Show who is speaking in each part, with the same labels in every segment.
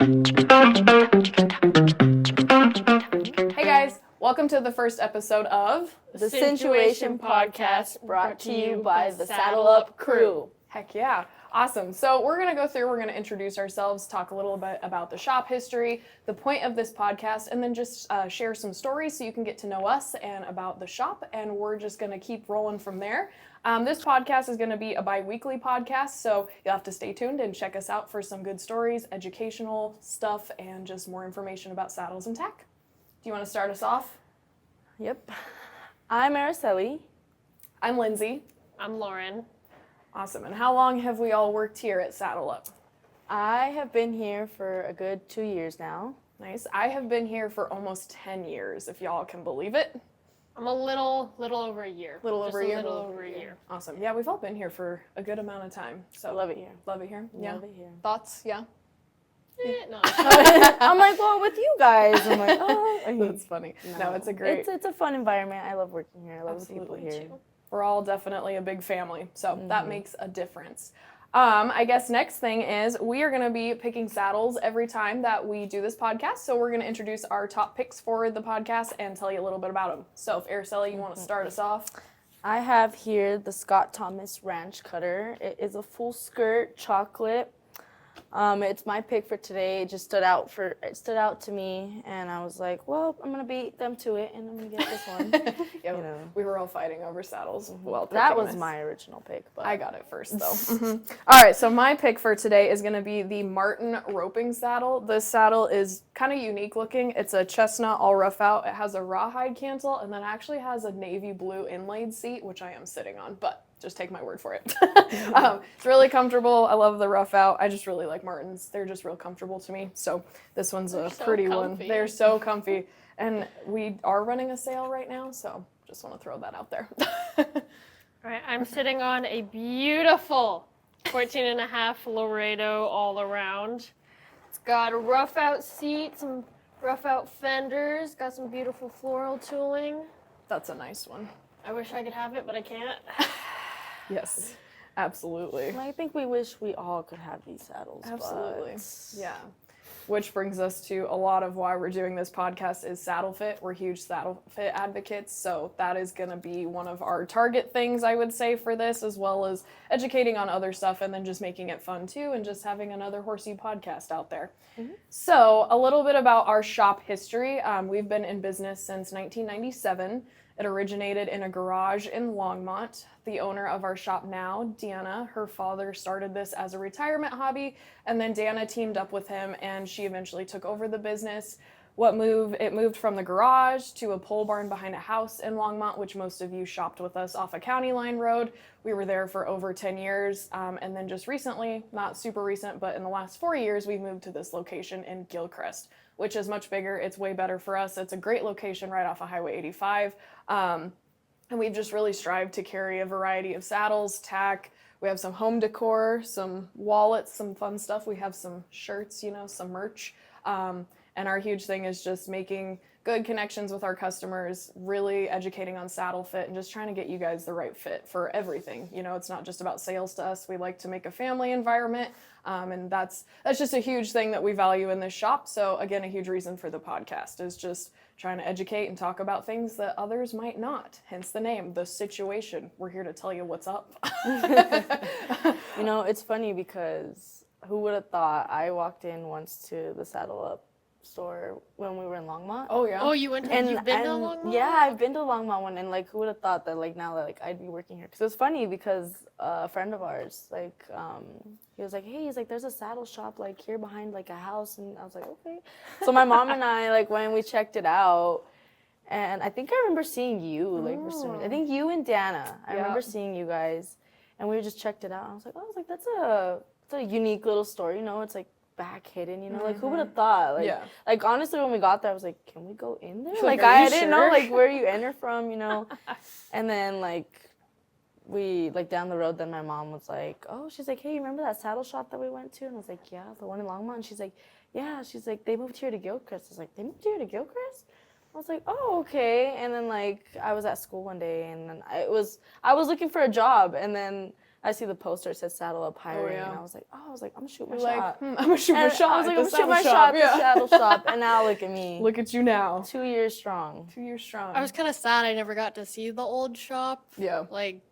Speaker 1: Hey guys, welcome to the first episode of
Speaker 2: The Cinchuation Podcast, brought to you by the Saddle Up crew.
Speaker 1: Heck yeah, awesome. So we're going to introduce ourselves, talk a little bit about the shop history, the point of this podcast, and then just share some stories so you can get to know us and about the shop, and we're just going to keep rolling from there. This podcast is going to be a bi-weekly podcast, so you'll have to stay tuned and check us out for some good stories, educational stuff, and just more information about saddles and tack. Do you want to start us off?
Speaker 2: Yep. I'm Araceli.
Speaker 1: I'm Lindsay.
Speaker 3: I'm Lauren.
Speaker 1: Awesome. And how long have we all worked here at Saddle Up?
Speaker 2: I have been here for a good 2 years now.
Speaker 1: Nice. I have been here for almost 10 years, if y'all can believe it.
Speaker 3: I'm a little over a year.
Speaker 1: Little over a
Speaker 3: year.
Speaker 1: Awesome. Yeah, we've all been here for a good amount of time. So
Speaker 2: I love it here.
Speaker 1: Love it here? Yeah.
Speaker 2: Love it here.
Speaker 1: Thoughts? Yeah.
Speaker 3: No.
Speaker 2: I'm like, well, with you guys. I'm like, oh.
Speaker 1: That's funny. No, it's a great...
Speaker 2: It's a fun environment. I love working here. I love the people
Speaker 1: Absolutely.
Speaker 2: here.
Speaker 1: We're all definitely a big family, so that makes a difference. I guess next thing is we are going to be picking saddles every time that we do this podcast. So we're going to introduce our top picks for the podcast and tell you a little bit about them. So if Araceli, you want to start us off?
Speaker 2: I have here the Scott Thomas Ranch Cutter. It is a full skirt chocolate. It's my pick for today. It stood out to me, and I was like, well, I'm gonna beat them to it, and I'm gonna get this one.
Speaker 1: Yeah, we were all fighting over saddles. Well,
Speaker 2: that was my original pick, but
Speaker 1: I got it first though. All right, so my pick for today is gonna be the Martin roping saddle. This saddle is kind of unique looking. It's a chestnut all rough out. It has a rawhide cantle, and then actually has a navy blue inlaid seat, which I am sitting on, but just take my word for it. It's really comfortable. I love the rough out. I just really like Martins. They're just real comfortable to me. So this one's a pretty one. They're so comfy. And we are running a sale right now, so just want to throw that out there.
Speaker 3: All right, I'm sitting on a beautiful 14.5 Laredo all around. It's got a rough out seat, some rough out fenders, got some beautiful floral tooling.
Speaker 1: That's a nice one.
Speaker 3: I wish I could have it, but I can't.
Speaker 1: Yes, absolutely.
Speaker 2: I think we wish we all could have these saddles.
Speaker 1: Absolutely.
Speaker 2: But...
Speaker 1: Yeah. Which brings us to a lot of why we're doing this podcast is saddle fit. We're huge saddle fit advocates, so that is going to be one of our target things, I would say, for this, as well as educating on other stuff and then just making it fun too and just having another horsey podcast out there. Mm-hmm. So a little bit about our shop history. We've been in business since 1997. It originated in a garage in Longmont. The owner of our shop now, Deanna, her father started this as a retirement hobby, and then Deanna teamed up with him, and she eventually took over the business. It moved from the garage to a pole barn behind a house in Longmont, which most of you shopped with us off of County Line Road. We were there for over 10 years, and then just recently, not super recent, but in the last 4 years, we moved to this location in Gilchrist, which is much bigger. It's way better for us. It's a great location right off of Highway 85. And we've just really strived to carry a variety of saddles, tack. We have some home decor, some wallets, some fun stuff. We have some shirts, some merch. And our huge thing is just making good connections with our customers, really educating on saddle fit, and just trying to get you guys the right fit for everything. It's not just about sales to us. We like to make a family environment, and that's just a huge thing that we value in this shop. So again, a huge reason for the podcast is just trying to educate and talk about things that others might not, hence the name, The Cinchuation. We're here to tell you what's up.
Speaker 2: It's funny because who would have thought I walked in once to the Saddle Up store when we were in Longmont.
Speaker 1: Oh yeah.
Speaker 3: Oh, you've been to Longmont?
Speaker 2: Yeah, I've been to Longmont one, and who would have thought that now that I'd be working here? Because it was funny because a friend of ours he was like, hey, he's like, there's a saddle shop here behind a house, and I was like, okay. So my mom and I when we checked it out, and I think I remember seeing you I think you and Dana. I remember seeing you guys, and we just checked it out. And I was like, that's a unique little store, It's back hidden, who would have thought? Honestly, when we got there, I was like, can we go in there? I didn't know where you enter from, And then we down the road, then my mom was like, oh, she's like, hey, you remember that saddle shop that we went to? And I was like, yeah, the one in Longmont. And she's like, yeah. She's like, they moved here to Gilchrist. I was like, they moved here to Gilchrist? I was like, oh, okay. And then I was at school one day, and then I was looking for a job, and then I see the poster, it said saddle up hiring,
Speaker 1: yeah.
Speaker 2: and I was like, I'm gonna shoot my
Speaker 1: You're
Speaker 2: shot.
Speaker 1: I'm gonna shoot my
Speaker 2: And
Speaker 1: shot.
Speaker 2: I was like,
Speaker 1: at
Speaker 2: I'm
Speaker 1: the
Speaker 2: gonna shoot my
Speaker 1: saddle
Speaker 2: shot at
Speaker 1: yeah.
Speaker 2: the saddle shop, and now look at me.
Speaker 1: Look at you now.
Speaker 2: 2 years strong.
Speaker 1: 2 years strong.
Speaker 3: I was kind of sad I never got to see the old shop.
Speaker 1: Yeah.
Speaker 3: Like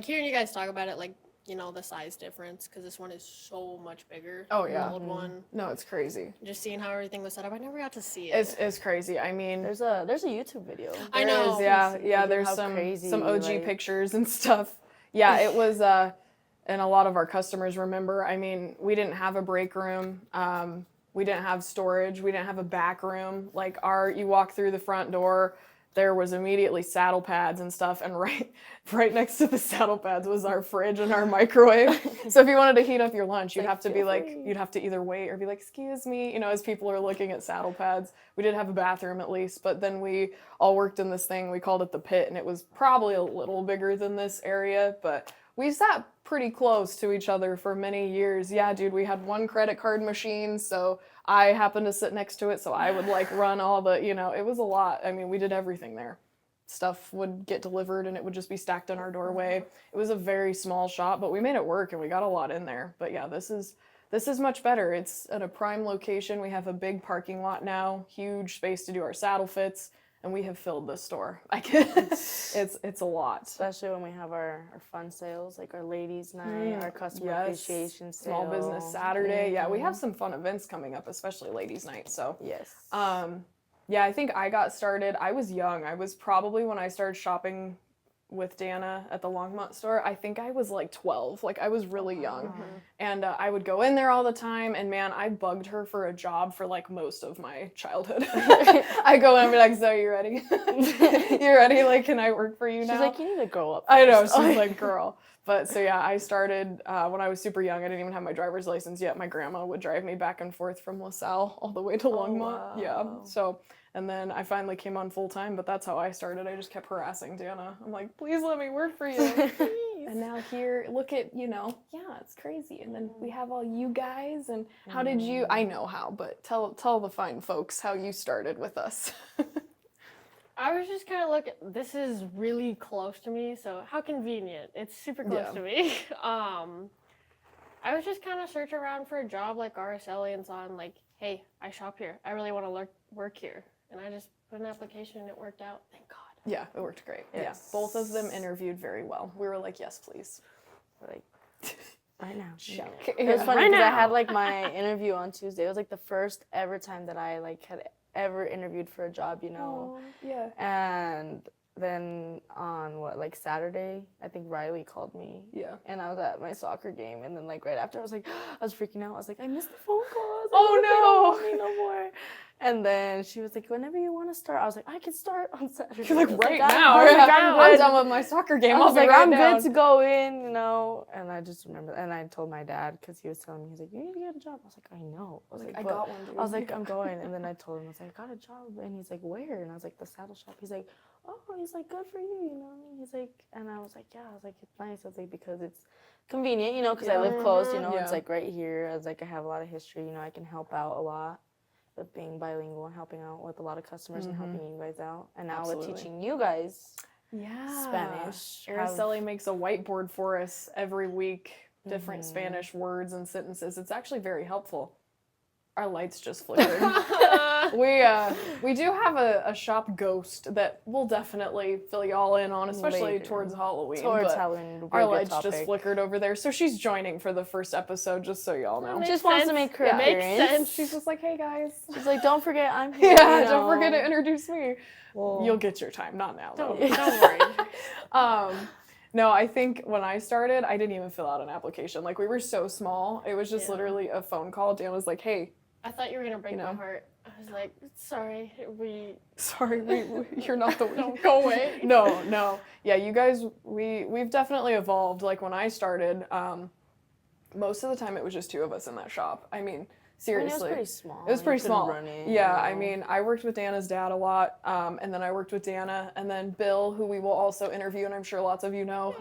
Speaker 3: hearing you guys talk about it, like, you know, the size difference, because this one is so much bigger
Speaker 1: Oh,
Speaker 3: than
Speaker 1: yeah.
Speaker 3: the old one.
Speaker 1: No, it's crazy.
Speaker 3: Just seeing how everything was set up, I never got to see it.
Speaker 1: It's crazy. I mean,
Speaker 2: There's a YouTube video.
Speaker 3: I
Speaker 1: there
Speaker 3: know.
Speaker 1: is, yeah,
Speaker 2: You can
Speaker 1: yeah.
Speaker 2: see
Speaker 1: There's
Speaker 2: how
Speaker 1: some
Speaker 2: crazy,
Speaker 1: OG
Speaker 2: like-
Speaker 1: pictures and stuff. Yeah, it was. And a lot of our customers remember. I mean, we didn't have a break room. We didn't have storage. We didn't have a back room. Like you walk through the front door, there was immediately saddle pads and stuff, and right next to the saddle pads was our fridge and our microwave. So if you wanted to heat up your lunch, you'd have to be like, you'd have to either wait or be like, excuse me, you know, as people are looking at saddle pads. We did have a bathroom at least, but then we all worked in this thing. We called it the pit, and it was probably a little bigger than this area, but we sat pretty close to each other for many years. Yeah, dude, we had one credit card machine, so I happened to sit next to it, so I would like run all the, you know, it was a lot. I mean, we did everything there. Stuff would get delivered and it would just be stacked in our doorway. It was a very small shop, but we made it work and we got a lot in there. But yeah, this is much better. It's at a prime location. We have a big parking lot now, huge space to do our saddle fits. And we have filled this store. It's a lot.
Speaker 2: Especially when we have our fun sales, like our ladies' night, our customer appreciation sale.
Speaker 1: Small Business Saturday. Yeah, we have some fun events coming up, especially ladies' night. So
Speaker 2: Yes.
Speaker 1: yeah, I think I got started. I was young. I was probably when I started shopping with Dana at the Longmont store, I think I was like 12. Like I was really young. And I would go in there all the time, and man, I bugged her for a job for like most of my childhood. I go in and be like, so you ready? You ready? Like, can I work for you now?
Speaker 2: She's like, you need to grow up.
Speaker 1: I know,
Speaker 2: first."
Speaker 1: she's like, girl. But so yeah, I started when I was super young. I didn't even have my driver's license yet. My grandma would drive me back and forth from LaSalle all the way to Longmont. Yeah.
Speaker 2: wow.
Speaker 1: So, and then I finally came on full time, but that's how I started. I just kept harassing Dana. I'm like, please let me work for you. And now here, look at, you know, yeah, it's crazy. And then we have all you guys. And how did you, I know how, but tell the fine folks how you started with us.
Speaker 3: I was just kind of looking, this is really close to me, so how convenient. It's super close
Speaker 1: Yeah.
Speaker 3: to me. I was just kind of searching around for a job like RSLA and saw, like, hey, I shop here. I really want to work here. And I just put an application and it worked out. Thank God.
Speaker 1: Yeah, it worked great.
Speaker 2: Yes.
Speaker 1: Yeah, both of them interviewed very well. We were like, yes, please.
Speaker 2: We're like, right now.
Speaker 1: Check.
Speaker 2: It was funny
Speaker 3: Right
Speaker 2: because I
Speaker 3: now.
Speaker 2: had like my interview on Tuesday. It was like the first ever time that I like had ever interviewed for a job, you know.
Speaker 1: Yeah.
Speaker 2: And then on Saturday, I think Riley called me.
Speaker 1: Yeah.
Speaker 2: And I was at my soccer game, and then like right after, I was freaking out. I was like, I missed the phone call. I was like,
Speaker 1: Oh,
Speaker 2: what if they don't
Speaker 1: no.
Speaker 2: want me no more. And then she was like, whenever you want to start. I was like, I can start on Saturday.
Speaker 1: You're like,
Speaker 2: I was
Speaker 1: right
Speaker 2: I'm
Speaker 1: now.
Speaker 2: good.
Speaker 1: Yeah.
Speaker 2: I'm
Speaker 1: I'm
Speaker 2: good.
Speaker 1: done with my soccer game.
Speaker 2: I
Speaker 1: I'll
Speaker 2: was
Speaker 1: be
Speaker 2: like,
Speaker 1: right
Speaker 2: I'm
Speaker 1: down.
Speaker 2: good to go in, you know. And I just remember, and I told my dad because he was telling me, he's like, you need to get a job. I was like, I know. I was like,
Speaker 1: I
Speaker 2: "But-"
Speaker 1: got one, dude.
Speaker 2: I was like, I'm going. And then I told him, I was like, I got a job. And he's like, where? And I was like, the saddle shop. He's like, oh, he's like, good for you, you know. He's like, and I was like, yeah. I was like, it's nice. I was like, because it's convenient, you know, because I live close, you know.
Speaker 1: Yeah.
Speaker 2: It's like right here. I was like, I have a lot of history, you know. I can help out a lot with being bilingual and helping out with a lot of customers and helping you guys out. And now with
Speaker 1: Absolutely.
Speaker 2: teaching you guys
Speaker 1: Yeah.
Speaker 2: Spanish.
Speaker 1: Araceli makes a whiteboard for us every week, different Spanish words and sentences. It's actually very helpful. Our lights just flickered. We do have a shop ghost that we'll definitely fill y'all in on, especially
Speaker 2: Later.
Speaker 1: towards Halloween.
Speaker 2: Towards
Speaker 1: but
Speaker 2: Halloween, it'll be
Speaker 1: our
Speaker 2: a good
Speaker 1: lights just
Speaker 2: topic.
Speaker 1: flickered over there, so she's joining for the first episode, just so y'all know.
Speaker 3: Makes
Speaker 2: Just wants to
Speaker 3: sense.
Speaker 2: make her
Speaker 3: Yeah. Makes
Speaker 2: appearance.
Speaker 3: sense.
Speaker 1: She's just like, hey guys.
Speaker 2: She's like, don't forget, I'm here.
Speaker 1: Yeah,
Speaker 2: you
Speaker 1: don't forget to
Speaker 2: know.
Speaker 1: introduce me.
Speaker 2: Well,
Speaker 1: You'll get your time, not now though.
Speaker 3: Don't worry.
Speaker 1: No, I think when I started, I didn't even fill out an application. Like, we were so small. It was just
Speaker 3: Yeah.
Speaker 1: literally a phone call. Dan was like, hey,
Speaker 3: I thought you were going to break
Speaker 1: You
Speaker 3: my
Speaker 1: know.
Speaker 3: heart. I was like, sorry,
Speaker 1: sorry, you're not the
Speaker 3: don't go away.
Speaker 1: No. Yeah, you guys, we've definitely evolved. Like, when I started, most of the time it was just two of us in that shop. I mean, seriously.
Speaker 2: it was pretty small.
Speaker 1: It was
Speaker 2: You
Speaker 1: pretty
Speaker 2: couldn't
Speaker 1: small.
Speaker 2: run it,
Speaker 1: Yeah,
Speaker 2: you
Speaker 1: I
Speaker 2: know.
Speaker 1: mean, I worked with Dana's dad a lot, and then I worked with Dana, and then Bill, who we will also interview, and I'm sure lots of you know.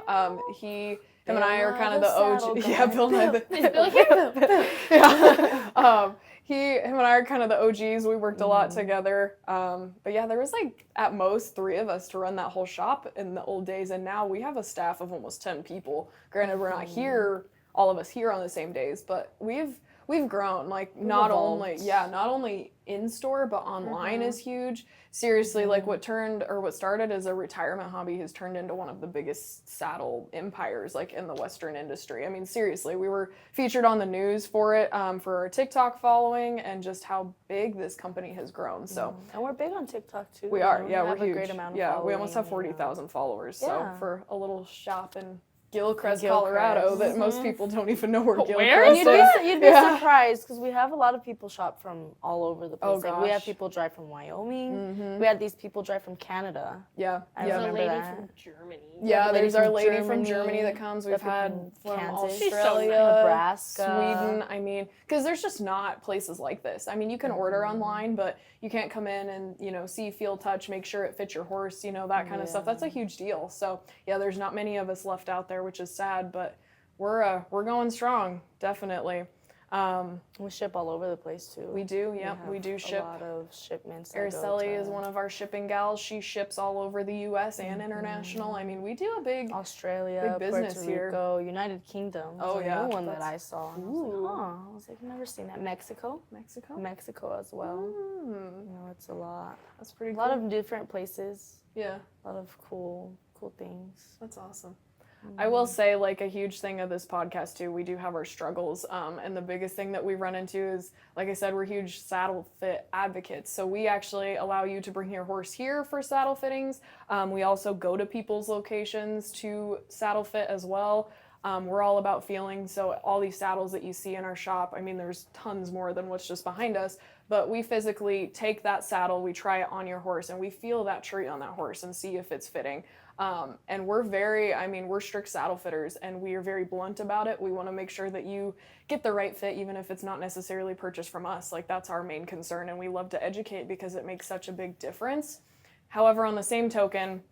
Speaker 1: Him and I are kind of the
Speaker 2: Bill
Speaker 1: OG.
Speaker 2: Saddle
Speaker 1: Yeah,
Speaker 2: guy.
Speaker 1: Bill and I.
Speaker 3: Is Bill here?
Speaker 1: Yeah. him and I are kind of the OGs. We worked a lot together. But yeah, there was like at most 3 of us to run that whole shop in the old days. And now we have a staff of almost 10 people. Granted, we're not here, all of us here on the same days, but we've grown. Like not only in store, but online is huge. Seriously, like what started as a retirement hobby has turned into one of the biggest saddle empires like in the Western industry. I mean, seriously, we were featured on the news for it, for our TikTok following and just how big this company has grown. So
Speaker 2: and we're big on TikTok too.
Speaker 1: we are, yeah, we're
Speaker 2: have
Speaker 1: huge.
Speaker 2: A great amount of
Speaker 1: we almost have
Speaker 2: following,
Speaker 1: 40,000 followers. So
Speaker 2: Yeah.
Speaker 1: for a little shop in Gilchrist,
Speaker 2: Gilchrist.
Speaker 1: Colorado, that most people don't even know where Gilchrist
Speaker 3: Where
Speaker 1: is.
Speaker 3: is
Speaker 2: You'd be surprised because we have a lot of people shop from all over the place.
Speaker 1: Oh,
Speaker 2: Like we have
Speaker 1: gosh.
Speaker 2: people drive from Wyoming. We had these people drive from Canada.
Speaker 1: Yeah,
Speaker 2: I
Speaker 3: There's a
Speaker 2: remember
Speaker 3: lady
Speaker 2: that.
Speaker 3: from Germany.
Speaker 1: Yeah,
Speaker 2: lady
Speaker 1: there's our
Speaker 2: from
Speaker 1: lady from
Speaker 2: Germany,
Speaker 1: Germany that comes. We've
Speaker 2: people
Speaker 1: had
Speaker 2: from
Speaker 1: from
Speaker 2: Kansas.
Speaker 3: She's so
Speaker 1: Australia,
Speaker 3: nice.
Speaker 2: Nebraska.
Speaker 1: Sweden. I mean, because there's just not places like this. I mean, you can order online, but you can't come in and see, feel, touch, make sure it fits your horse. That kind of stuff. That's a huge deal. So yeah, there's not many of us left out there, which is sad, but we're going strong, definitely.
Speaker 2: We ship all over the place too.
Speaker 1: We do, yep. We do ship.
Speaker 2: a lot of shipments. that go
Speaker 1: Araceli
Speaker 2: to
Speaker 1: is one of our shipping gals. She ships all over the U.S. and international. I mean, we do a big
Speaker 2: Australia,
Speaker 1: big business
Speaker 2: Puerto
Speaker 1: here.
Speaker 2: Rico, United Kingdom.
Speaker 1: Oh,
Speaker 2: was a
Speaker 1: yeah.
Speaker 2: new one that
Speaker 1: That's-
Speaker 2: I saw. And I was like, huh. I was like, I've never seen that. Mexico as well. It's a lot.
Speaker 1: That's pretty
Speaker 2: A
Speaker 1: cool.
Speaker 2: lot of different places.
Speaker 1: Yeah,
Speaker 2: A lot of cool things.
Speaker 1: that's awesome. I will say, like, a huge thing of this podcast too, we do have our struggles, and the biggest thing that we run into is, like I said, we're huge saddle fit advocates. So we actually allow you to bring your horse here for saddle fittings. We also go to people's locations to saddle fit as well. We're all about feeling. So all these saddles that you see in our shop, I mean, there's tons more than what's just behind us, but we physically take that saddle, we try it on your horse, and we feel that tree on that horse and see if it's fitting. And we're strict saddle fitters, and we are very blunt about it. We want to make sure that you get the right fit, even if it's not necessarily purchased from us. Like, that's our main concern, and we love to educate because it makes such a big difference. However, on the same token,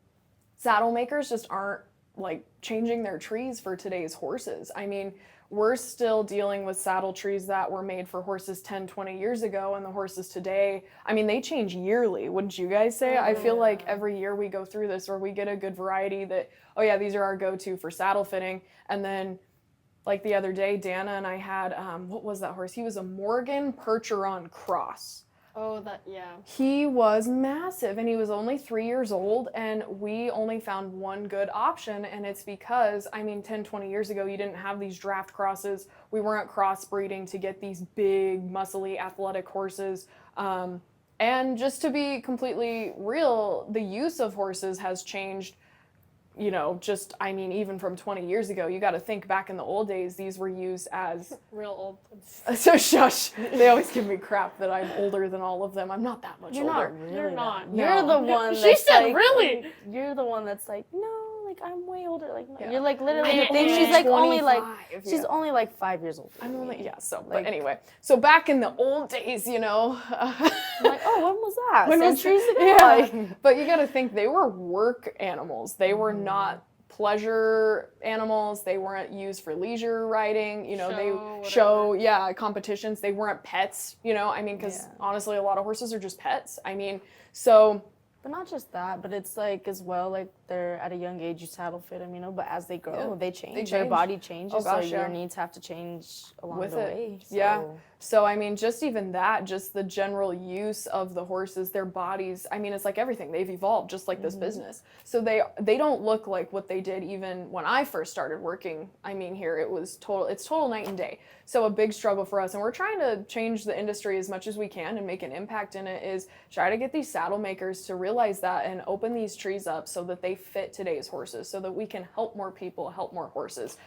Speaker 1: saddle makers just aren't like changing their trees for today's horses. I mean, we're still dealing with saddle trees that were made for horses 10, 20 years ago, and the horses today, I mean, they change yearly, wouldn't you guys say? I feel like every year we go through this where we get a good variety that, oh yeah, these are our go-to for saddle fitting. And then like the other day, Dana and I had, what was that horse? He was a Morgan Percheron Cross.
Speaker 3: Oh, yeah.
Speaker 1: He was massive, and he was only 3 years old, and we only found one good option, and it's because, I mean, 10, 20 years ago, you didn't have these draft crosses. We weren't crossbreeding to get these big, muscly, athletic horses. And just to be completely real, the use of horses has changed, even from 20 years ago. You got to think back in the old days, these were used as...
Speaker 3: Real old.
Speaker 1: So shush. They always give me crap that I'm older than all of them. I'm not that much older.
Speaker 2: Not really.
Speaker 3: You're not.
Speaker 2: You're the one that's
Speaker 3: She said
Speaker 2: like,
Speaker 3: really.
Speaker 2: You're the one that's like, no, like I'm way older. Like
Speaker 1: Yeah.
Speaker 2: you're like literally
Speaker 3: I'm
Speaker 2: the thing.
Speaker 3: only
Speaker 2: She's like only like
Speaker 1: 25,
Speaker 2: she's
Speaker 1: yeah.
Speaker 2: only like 5 years old.
Speaker 1: I'm only, yeah, so, but
Speaker 2: Like-
Speaker 1: anyway. So back in the old days,
Speaker 2: I'm like, oh, when was that?
Speaker 1: When was-
Speaker 2: Centuries ago?
Speaker 1: yeah.
Speaker 2: Like,
Speaker 1: But you got to think, they were work animals. They were not pleasure animals. They weren't used for leisure riding. Competitions. They weren't pets, because honestly, a lot of horses are just pets. So
Speaker 2: but not just that, but it's like as well, like they're at a young age you saddle fit them, but as they grow, they change. Their
Speaker 1: change.
Speaker 2: body changes,
Speaker 1: Oh, gosh,
Speaker 2: so your
Speaker 1: yeah.
Speaker 2: needs have to change along
Speaker 1: With
Speaker 2: the
Speaker 1: it.
Speaker 2: way.
Speaker 1: Yeah.
Speaker 2: So-
Speaker 1: So, just even that, just the general use of the horses, their bodies, it's like everything. They've evolved just like this business. So they don't look like what they did even when I first started working. Here, it's total night and day. So a big struggle for us, and we're trying to change the industry as much as we can and make an impact in it, is try to get these saddle makers to realize that and open these trees up so that they fit today's horses, so that we can help more people, help more horses.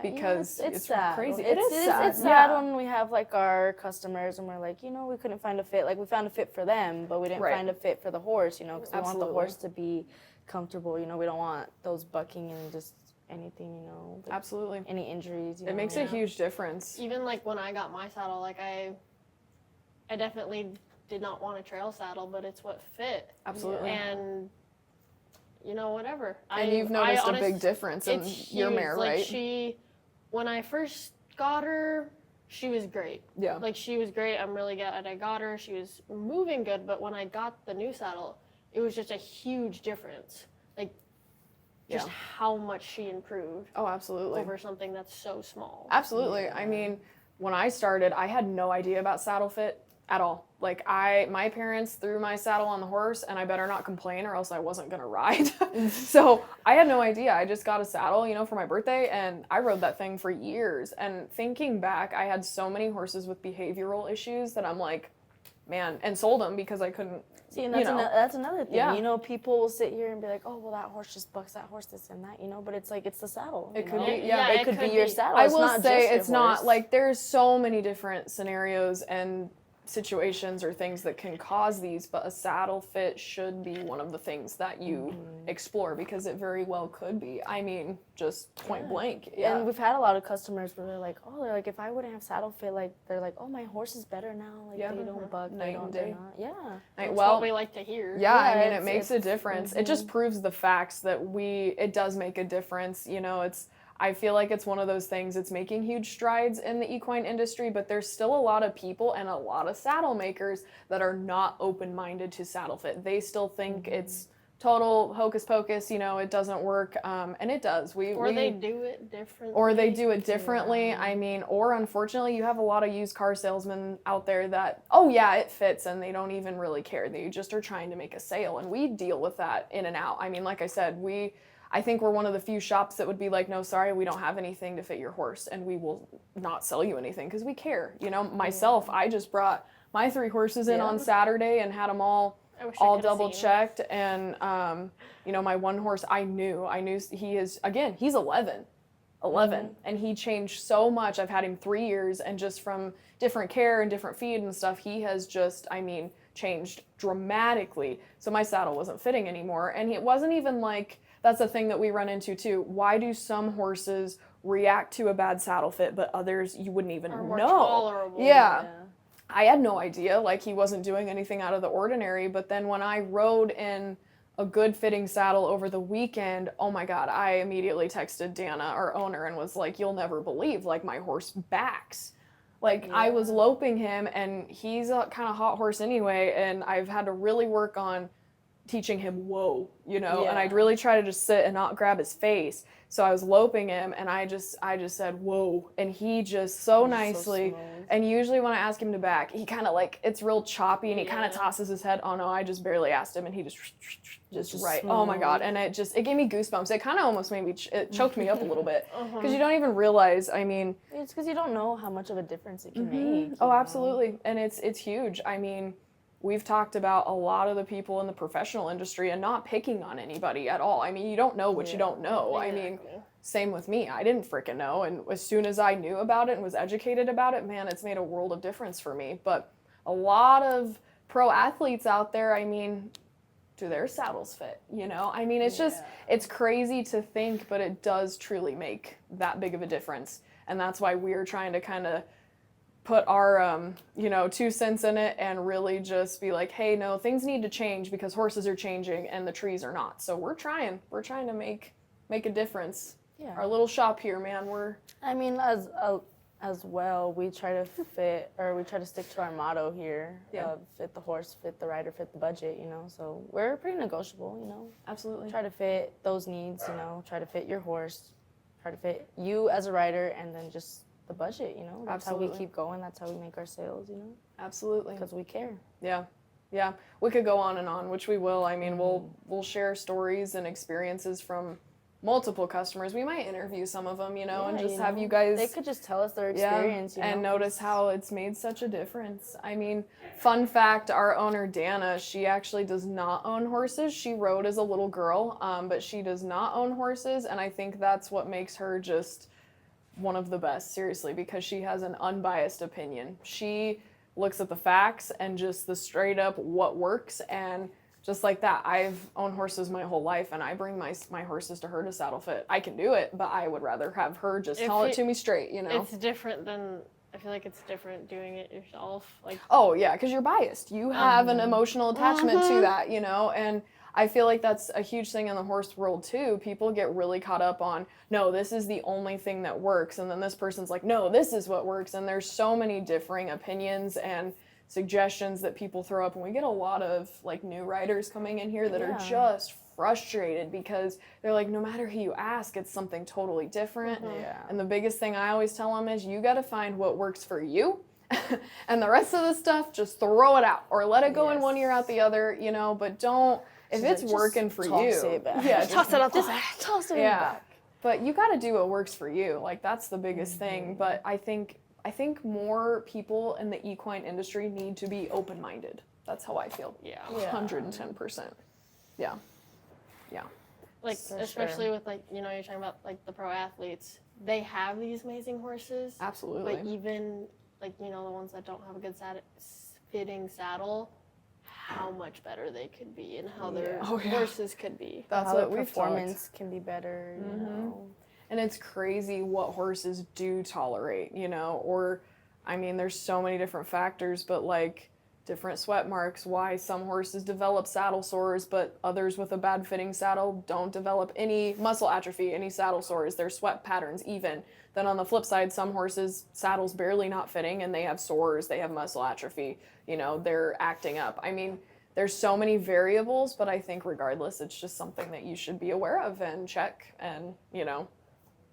Speaker 1: Because it's
Speaker 2: sad.
Speaker 1: crazy.
Speaker 2: It's
Speaker 1: sad.
Speaker 2: sad when we have like our customers and we're like, we couldn't find a fit. Like we found a fit for them, but we didn't
Speaker 1: Right.
Speaker 2: find a fit for the horse, because we want the
Speaker 1: Absolutely.
Speaker 2: horse to be comfortable. We don't want those bucking and just anything, like
Speaker 1: Absolutely.
Speaker 2: any injuries.
Speaker 1: It makes a huge difference.
Speaker 3: Even like when I got my saddle, like I definitely did not want a trail saddle, but it's what fit.
Speaker 1: Absolutely.
Speaker 3: And whatever.
Speaker 1: And you've noticed a big difference in
Speaker 3: it's
Speaker 1: your
Speaker 3: huge.
Speaker 1: mare,
Speaker 3: Like
Speaker 1: right?
Speaker 3: when I first got her, she was great.
Speaker 1: Yeah.
Speaker 3: Like, she was great. I'm really glad I got her. She was moving good, but when I got the new saddle, it was just a huge difference. Like, just how much she improved.
Speaker 1: Oh, absolutely.
Speaker 3: Over something that's so small.
Speaker 1: Absolutely. I mean, when I started, I had no idea about saddle fit at all. Like, my parents threw my saddle on the horse, and I better not complain or else I wasn't gonna ride. So I had no idea. I just got a saddle, for my birthday, and I rode that thing for years. And thinking back, I had so many horses with behavioral issues that I'm like, man, and sold them because I couldn't.
Speaker 2: See, and that's another thing.
Speaker 1: Yeah.
Speaker 2: People will sit here and be like, oh, well, that horse just bucks that horse, this and that, but it's like, it's the saddle.
Speaker 1: It could be,
Speaker 2: It could be your saddle.
Speaker 1: I
Speaker 2: It's
Speaker 1: will
Speaker 2: not
Speaker 1: say
Speaker 2: just your
Speaker 1: it's not
Speaker 2: horse.
Speaker 1: like there's so many different scenarios and situations or things that can cause these, but a saddle fit should be one of the things that you explore because it very well could be. I mean, just point blank. Yeah.
Speaker 2: And we've had a lot of customers where they're like, if I wouldn't have saddle fit, like, they're like, oh, my horse is better now. Like, they don't buck,
Speaker 1: Night and day.
Speaker 2: Yeah.
Speaker 3: That's
Speaker 1: Well,
Speaker 3: what we like to hear.
Speaker 1: yeah, I
Speaker 2: Yeah,
Speaker 1: mean, it makes a difference. It just proves the facts that it does make a difference. I feel like it's one of those things, it's making huge strides in the equine industry, but there's still a lot of people and a lot of saddle makers that are not open-minded to saddle fit. They still think it's total hocus pocus, it doesn't work, and it does.
Speaker 3: They do it differently.
Speaker 1: Or they do it differently. I mean, or unfortunately, you have a lot of used car salesmen out there that, oh yeah, it fits, and they don't even really care. They just are trying to make a sale, and we deal with that in and out. I mean, like I said, I think we're one of the few shops that would be like, no, sorry, we don't have anything to fit your horse, and we will not sell you anything because we care. Myself, I just brought my 3 horses in on Saturday and had them all double checked, and my one horse, I knew he is, again, he's 11, and he changed so much. I've had him 3 years, and just from different care and different feed and stuff, he has just, changed dramatically. So my saddle wasn't fitting anymore, and it wasn't even like, that's a thing that we run into too. Why do some horses react to a bad saddle fit, but others you wouldn't even know?
Speaker 3: Tolerable.
Speaker 1: Yeah. I had no idea. Like, he wasn't doing anything out of the ordinary. But then when I rode in a good fitting saddle over the weekend, oh my God, I immediately texted Dana, our owner, and was like, you'll never believe, like, my horse backs. Like, I was loping him, and he's a kind of hot horse anyway, and I've had to really work on teaching him whoa, and I'd really try to just sit and not grab his face. So I was loping him, and I just said whoa, and he just so nicely, and usually when I ask him to back, he kind of like, it's real choppy, and he kind of tosses his head. Oh no, I just barely asked him, and he just right. Oh my God, and it gave me goosebumps. It kind of almost made me, it choked me up a little bit, because you don't even realize, I mean,
Speaker 2: it's because you don't know how much of a difference it can make.
Speaker 1: Oh, absolutely, and it's huge. I mean, we've talked about a lot of the people in the professional industry and not picking on anybody at all. I mean, you don't know what you don't know.
Speaker 3: Exactly.
Speaker 1: I mean, same with me. I didn't freaking know. And as soon as I knew about it and was educated about it, man, it's made a world of difference for me. But a lot of pro athletes out there, I mean, do their saddles fit? I mean, it's just, it's crazy to think, but it does truly make that big of a difference. And that's why we're trying to kind of put our 2 cents in it and really just be like, hey, no, things need to change because horses are changing and the trees are not. So we're trying to make a difference.
Speaker 2: Yeah.
Speaker 1: Our little shop here, man,
Speaker 2: as well, we try to stick to our motto here of fit the horse, fit the rider, fit the budget, so we're pretty negotiable,
Speaker 1: Absolutely.
Speaker 2: Try to fit those needs, try to fit your horse, try to fit you as a rider, and then just the budget, That's
Speaker 1: Absolutely.
Speaker 2: how we keep going. That's how we make our sales,
Speaker 1: Absolutely.
Speaker 2: Because we care.
Speaker 1: Yeah. We could go on and on, which we will. I mean, we'll share stories and experiences from multiple customers. We might interview some of them, and just have you guys.
Speaker 2: They could just tell us their experience,
Speaker 1: and notice how it's made such a difference. I mean, fun fact: our owner Dana, she actually does not own horses. She rode as a little girl, but she does not own horses, and I think that's what makes her just one of the best, seriously, because she has an unbiased opinion. She looks at the facts and just the straight up what works, and just like that. I've owned horses my whole life, and I bring my horses to her to saddle fit. I can do it, but I would rather have her just tell it to me straight,
Speaker 3: It's different than, I feel like it's different doing it yourself. Like,
Speaker 1: oh yeah, because you're biased. You have an emotional attachment to that, and I feel like that's a huge thing in the horse world too. People get really caught up on, no, this is the only thing that works. And then this person's like, no, this is what works. And there's so many differing opinions and suggestions that people throw up. And we get a lot of like new riders coming in here that are just frustrated because they're like, no matter who you ask, it's something totally different. And the biggest thing I always tell them is you got to find what works for you. And the rest of the stuff, just throw it out or let it go in one ear out the other, you know, but don't, if it's working for you,
Speaker 2: toss it out this toss it back.
Speaker 1: But you got to do what works for you. Like that's the biggest thing. But I think more people in the equine industry need to be open-minded. That's how I feel. 110%. Yeah.
Speaker 3: Like, especially with, like, you know, you're talking about, like, the pro athletes. They have these amazing horses.
Speaker 1: Absolutely.
Speaker 3: But even, like, you know, the ones that don't have a good fitting saddle, how much better they could be and how their horses could be.
Speaker 1: That's
Speaker 2: how
Speaker 1: what
Speaker 2: their
Speaker 1: we've
Speaker 2: performance can be better, you know.
Speaker 1: And it's crazy what horses do tolerate, you know, or, I mean, there's so many different factors, but, like, different sweat marks, why some horses develop saddle sores, but others with a bad fitting saddle don't develop any muscle atrophy, any saddle sores, their sweat patterns even. Then on the flip side, some horses, saddle's barely not fitting and they have sores, they have muscle atrophy, you know, they're acting up. I mean, there's so many variables, but I think regardless, it's just something that you should be aware of and check and, you know,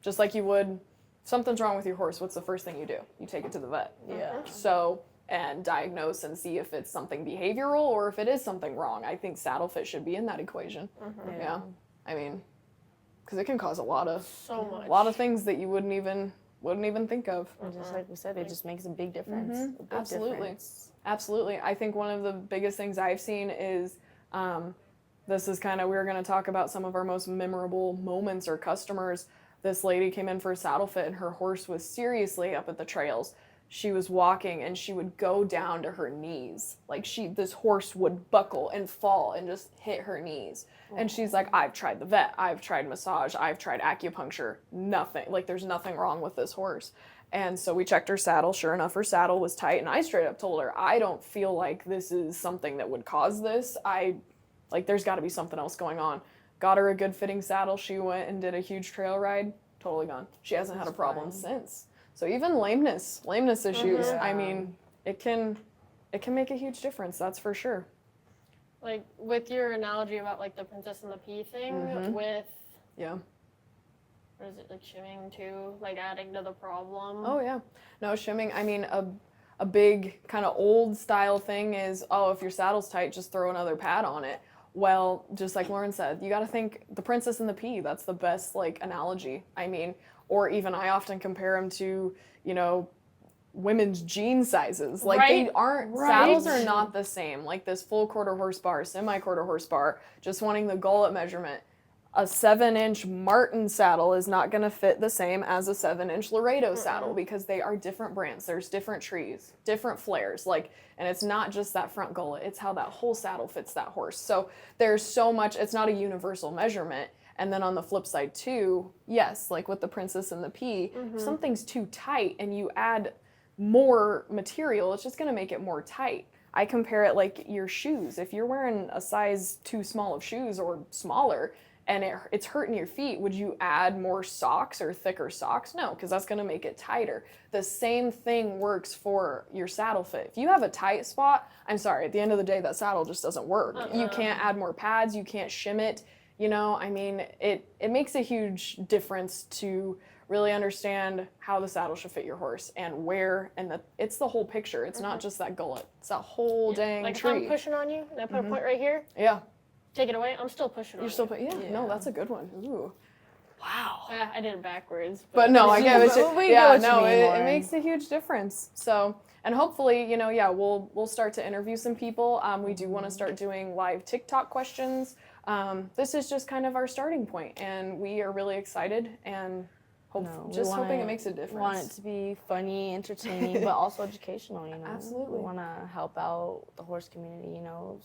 Speaker 1: just like you would, something's wrong with your horse, what's the first thing you do? You take it to the vet. So, and diagnose and see if it's something behavioral or if it is something wrong. I think saddle fit should be in that equation. I mean, because it can cause a lot of things that you wouldn't even think of.
Speaker 2: And just like we said, it just makes a big difference.
Speaker 1: Absolutely. I think one of the biggest things I've seen is this is kind of, we're going to talk about some of our most memorable moments or customers. This lady came in for a saddle fit and her horse was seriously up at the trails. She was walking and she would go down to her knees. Like this horse would buckle and fall and just hit her knees. And she's like, I've tried the vet, I've tried massage, I've tried acupuncture, nothing. Like there's nothing wrong with this horse. And so we checked her saddle. Sure enough, her saddle was tight. And I straight up told her, I don't feel like this is something that would cause this. There's got to be something else going on. Got her a good fitting saddle. She went and did a huge trail ride. Totally gone. She hasn't had a problem since. So even lameness issues, I mean, it can make a huge difference, that's for sure.
Speaker 3: Like, with your analogy about, like, the Princess and the Pea thing, with... What is it, like, shimming, too? Like, adding to the problem?
Speaker 1: Oh, yeah. No, shimming, I mean, a big kind of old style thing is, if your saddle's tight, just throw another pad on it. Well, just like Lauren said, you got to think the Princess and the Pea, that's the best, like, analogy. I mean... Or even I often compare them to, you know, women's jean sizes. Like they aren't, saddles are not the same. Like this full quarter horse bar, semi-quarter horse bar, just wanting the gullet measurement. A 7-inch Martin saddle is not going to fit the same as a 7-inch Laredo saddle because they are different brands. There's different trees, different flares. Like, and it's not just that front gullet. It's how that whole saddle fits that horse. So there's so much, it's not a universal measurement. And then on the flip side too, yes, like with the Princess and the Pea, if something's too tight and you add more material, it's just going to make it more tight. I compare it like your shoes. If you're wearing a size too small of shoes or smaller and it's hurting your feet, would you add more socks or thicker socks? No, because that's going to make it tighter. The same thing works for your saddle fit. If you have a tight spot, I'm sorry, at the end of the day, that saddle just doesn't work. You can't add more pads, you can't shim it. You know, I mean, it makes a huge difference to really understand how the saddle should fit your horse and where, and it's the whole picture. It's not just that gullet. It's that whole dang
Speaker 3: like
Speaker 1: tree.
Speaker 3: If I'm pushing on you and I put a point right here, take it away, I'm still pushing on you.
Speaker 1: No, that's a good one. Ooh. Wow.
Speaker 3: I did it backwards.
Speaker 1: But no, I get it. It makes a huge difference. So, and hopefully, you know, we'll start to interview some people. We do want to start doing live TikTok questions. This is just kind of our starting point, and we are really excited and hoping it makes a difference.
Speaker 2: We want it to be funny, entertaining, but also educational, you know.
Speaker 1: Absolutely.
Speaker 2: We want to help out the horse community, you know,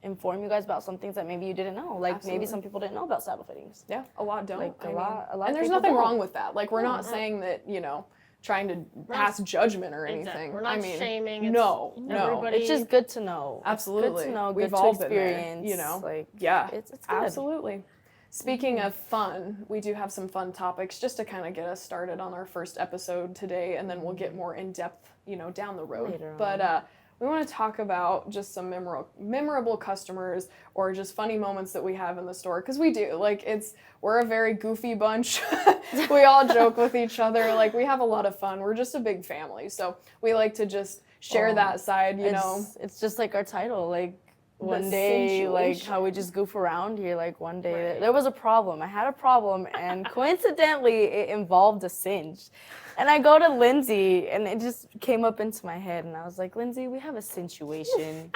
Speaker 2: inform you guys about some things that maybe you didn't know. Like maybe some people didn't know about saddle fittings.
Speaker 1: Yeah, a lot don't.
Speaker 2: Like a lot
Speaker 1: and there's nothing wrong with that. Like we're not saying that, you know, trying to pass judgment or anything.
Speaker 3: Exactly. We're not shaming. It's
Speaker 1: No.
Speaker 3: everybody.
Speaker 2: It's just good to know.
Speaker 1: Absolutely.
Speaker 2: Good to know.
Speaker 1: We've
Speaker 2: good
Speaker 1: all
Speaker 2: to
Speaker 1: been there,
Speaker 2: experience.
Speaker 1: you know.
Speaker 2: Like,
Speaker 1: Yeah.
Speaker 2: It's good.
Speaker 1: Absolutely. Speaking of fun, we do have some fun topics just to kind of get us started on our first episode today, and then we'll get more in depth, down the road.
Speaker 2: Later on.
Speaker 1: But we want to talk about just some memorable customers or just funny moments that we have in the store, because we do. Like, we're a very goofy bunch. We all joke with each other. Like, we have a lot of fun. We're just a big family, so we like to just share that side.
Speaker 2: It's just like our title, like. One day, like how we just goof around here, like one day there was a problem. I had a problem, and coincidentally, it involved a cinch. And I go to Lindsay, and it just came up into my head, and I was like, Lindsay, we have a Cinchuation.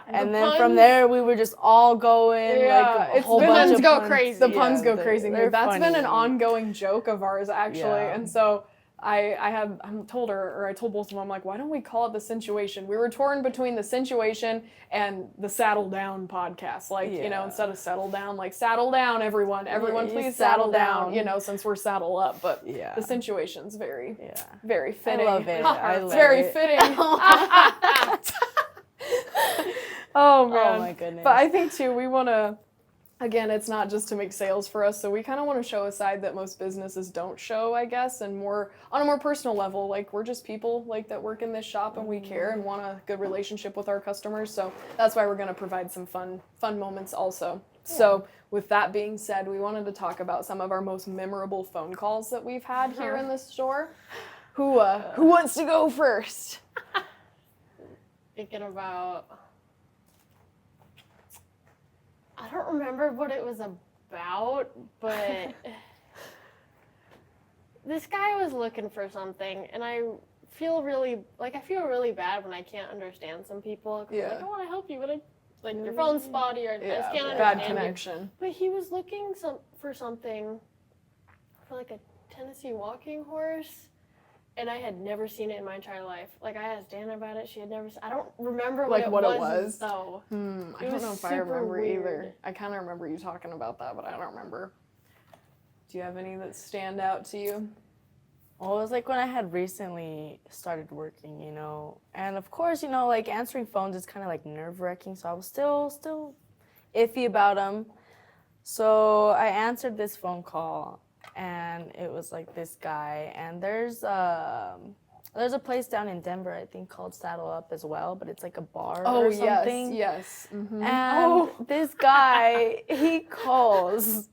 Speaker 2: And then from there, we were just all going, like a whole bunch of puns.
Speaker 3: Crazy.
Speaker 1: The puns go crazy. That's
Speaker 2: funny.
Speaker 1: been an ongoing joke of ours, actually. And so I told her, or I told both of them, I'm like, why don't we call it the Cinchuation? We were torn between the Cinchuation and the Saddle Down podcast. Like, instead of settle down, like saddle down, everyone. Everyone please saddle down, since we're saddle up. But the Cinchuation's very fitting.
Speaker 2: I love it.
Speaker 1: It's very fitting. Oh, man.
Speaker 2: Oh, my goodness.
Speaker 1: But I think, too, we want to, again, it's not just to make sales for us, so we kind of want to show a side that most businesses don't show, I guess, and more on a more personal level. Like, we're just people like that work in this shop, and we care and want a good relationship with our customers. So that's why we're going to provide some fun moments also. Yeah. So with that being said, we wanted to talk about some of our most memorable phone calls that we've had here in the store. Who wants to go first?
Speaker 3: Thinking about. I don't remember what it was about, but this guy was looking for something, and I feel really bad when I can't understand some people. Yeah. Like, I want to help you, but your phone's spotty, or I just can't understand
Speaker 1: bad connection.
Speaker 3: You. But he was looking for something for like a Tennessee walking horse. And I had never seen it in my entire life. Like, I asked Dana about it. She had never. I don't remember what it was. Though.
Speaker 1: I don't know if I remember either. I kind of remember you talking about that, but I don't remember. Do you have any that stand out to you?
Speaker 2: Well, it was like when I had recently started working, and of course, like answering phones is kind of like nerve-wracking. So I was still iffy about them. So I answered this phone call. And it was like this guy, and there's a place down in Denver, I think, called Saddle Up as well, but it's like a bar or something.
Speaker 1: Yes. Mm-hmm.
Speaker 2: And this guy, he calls,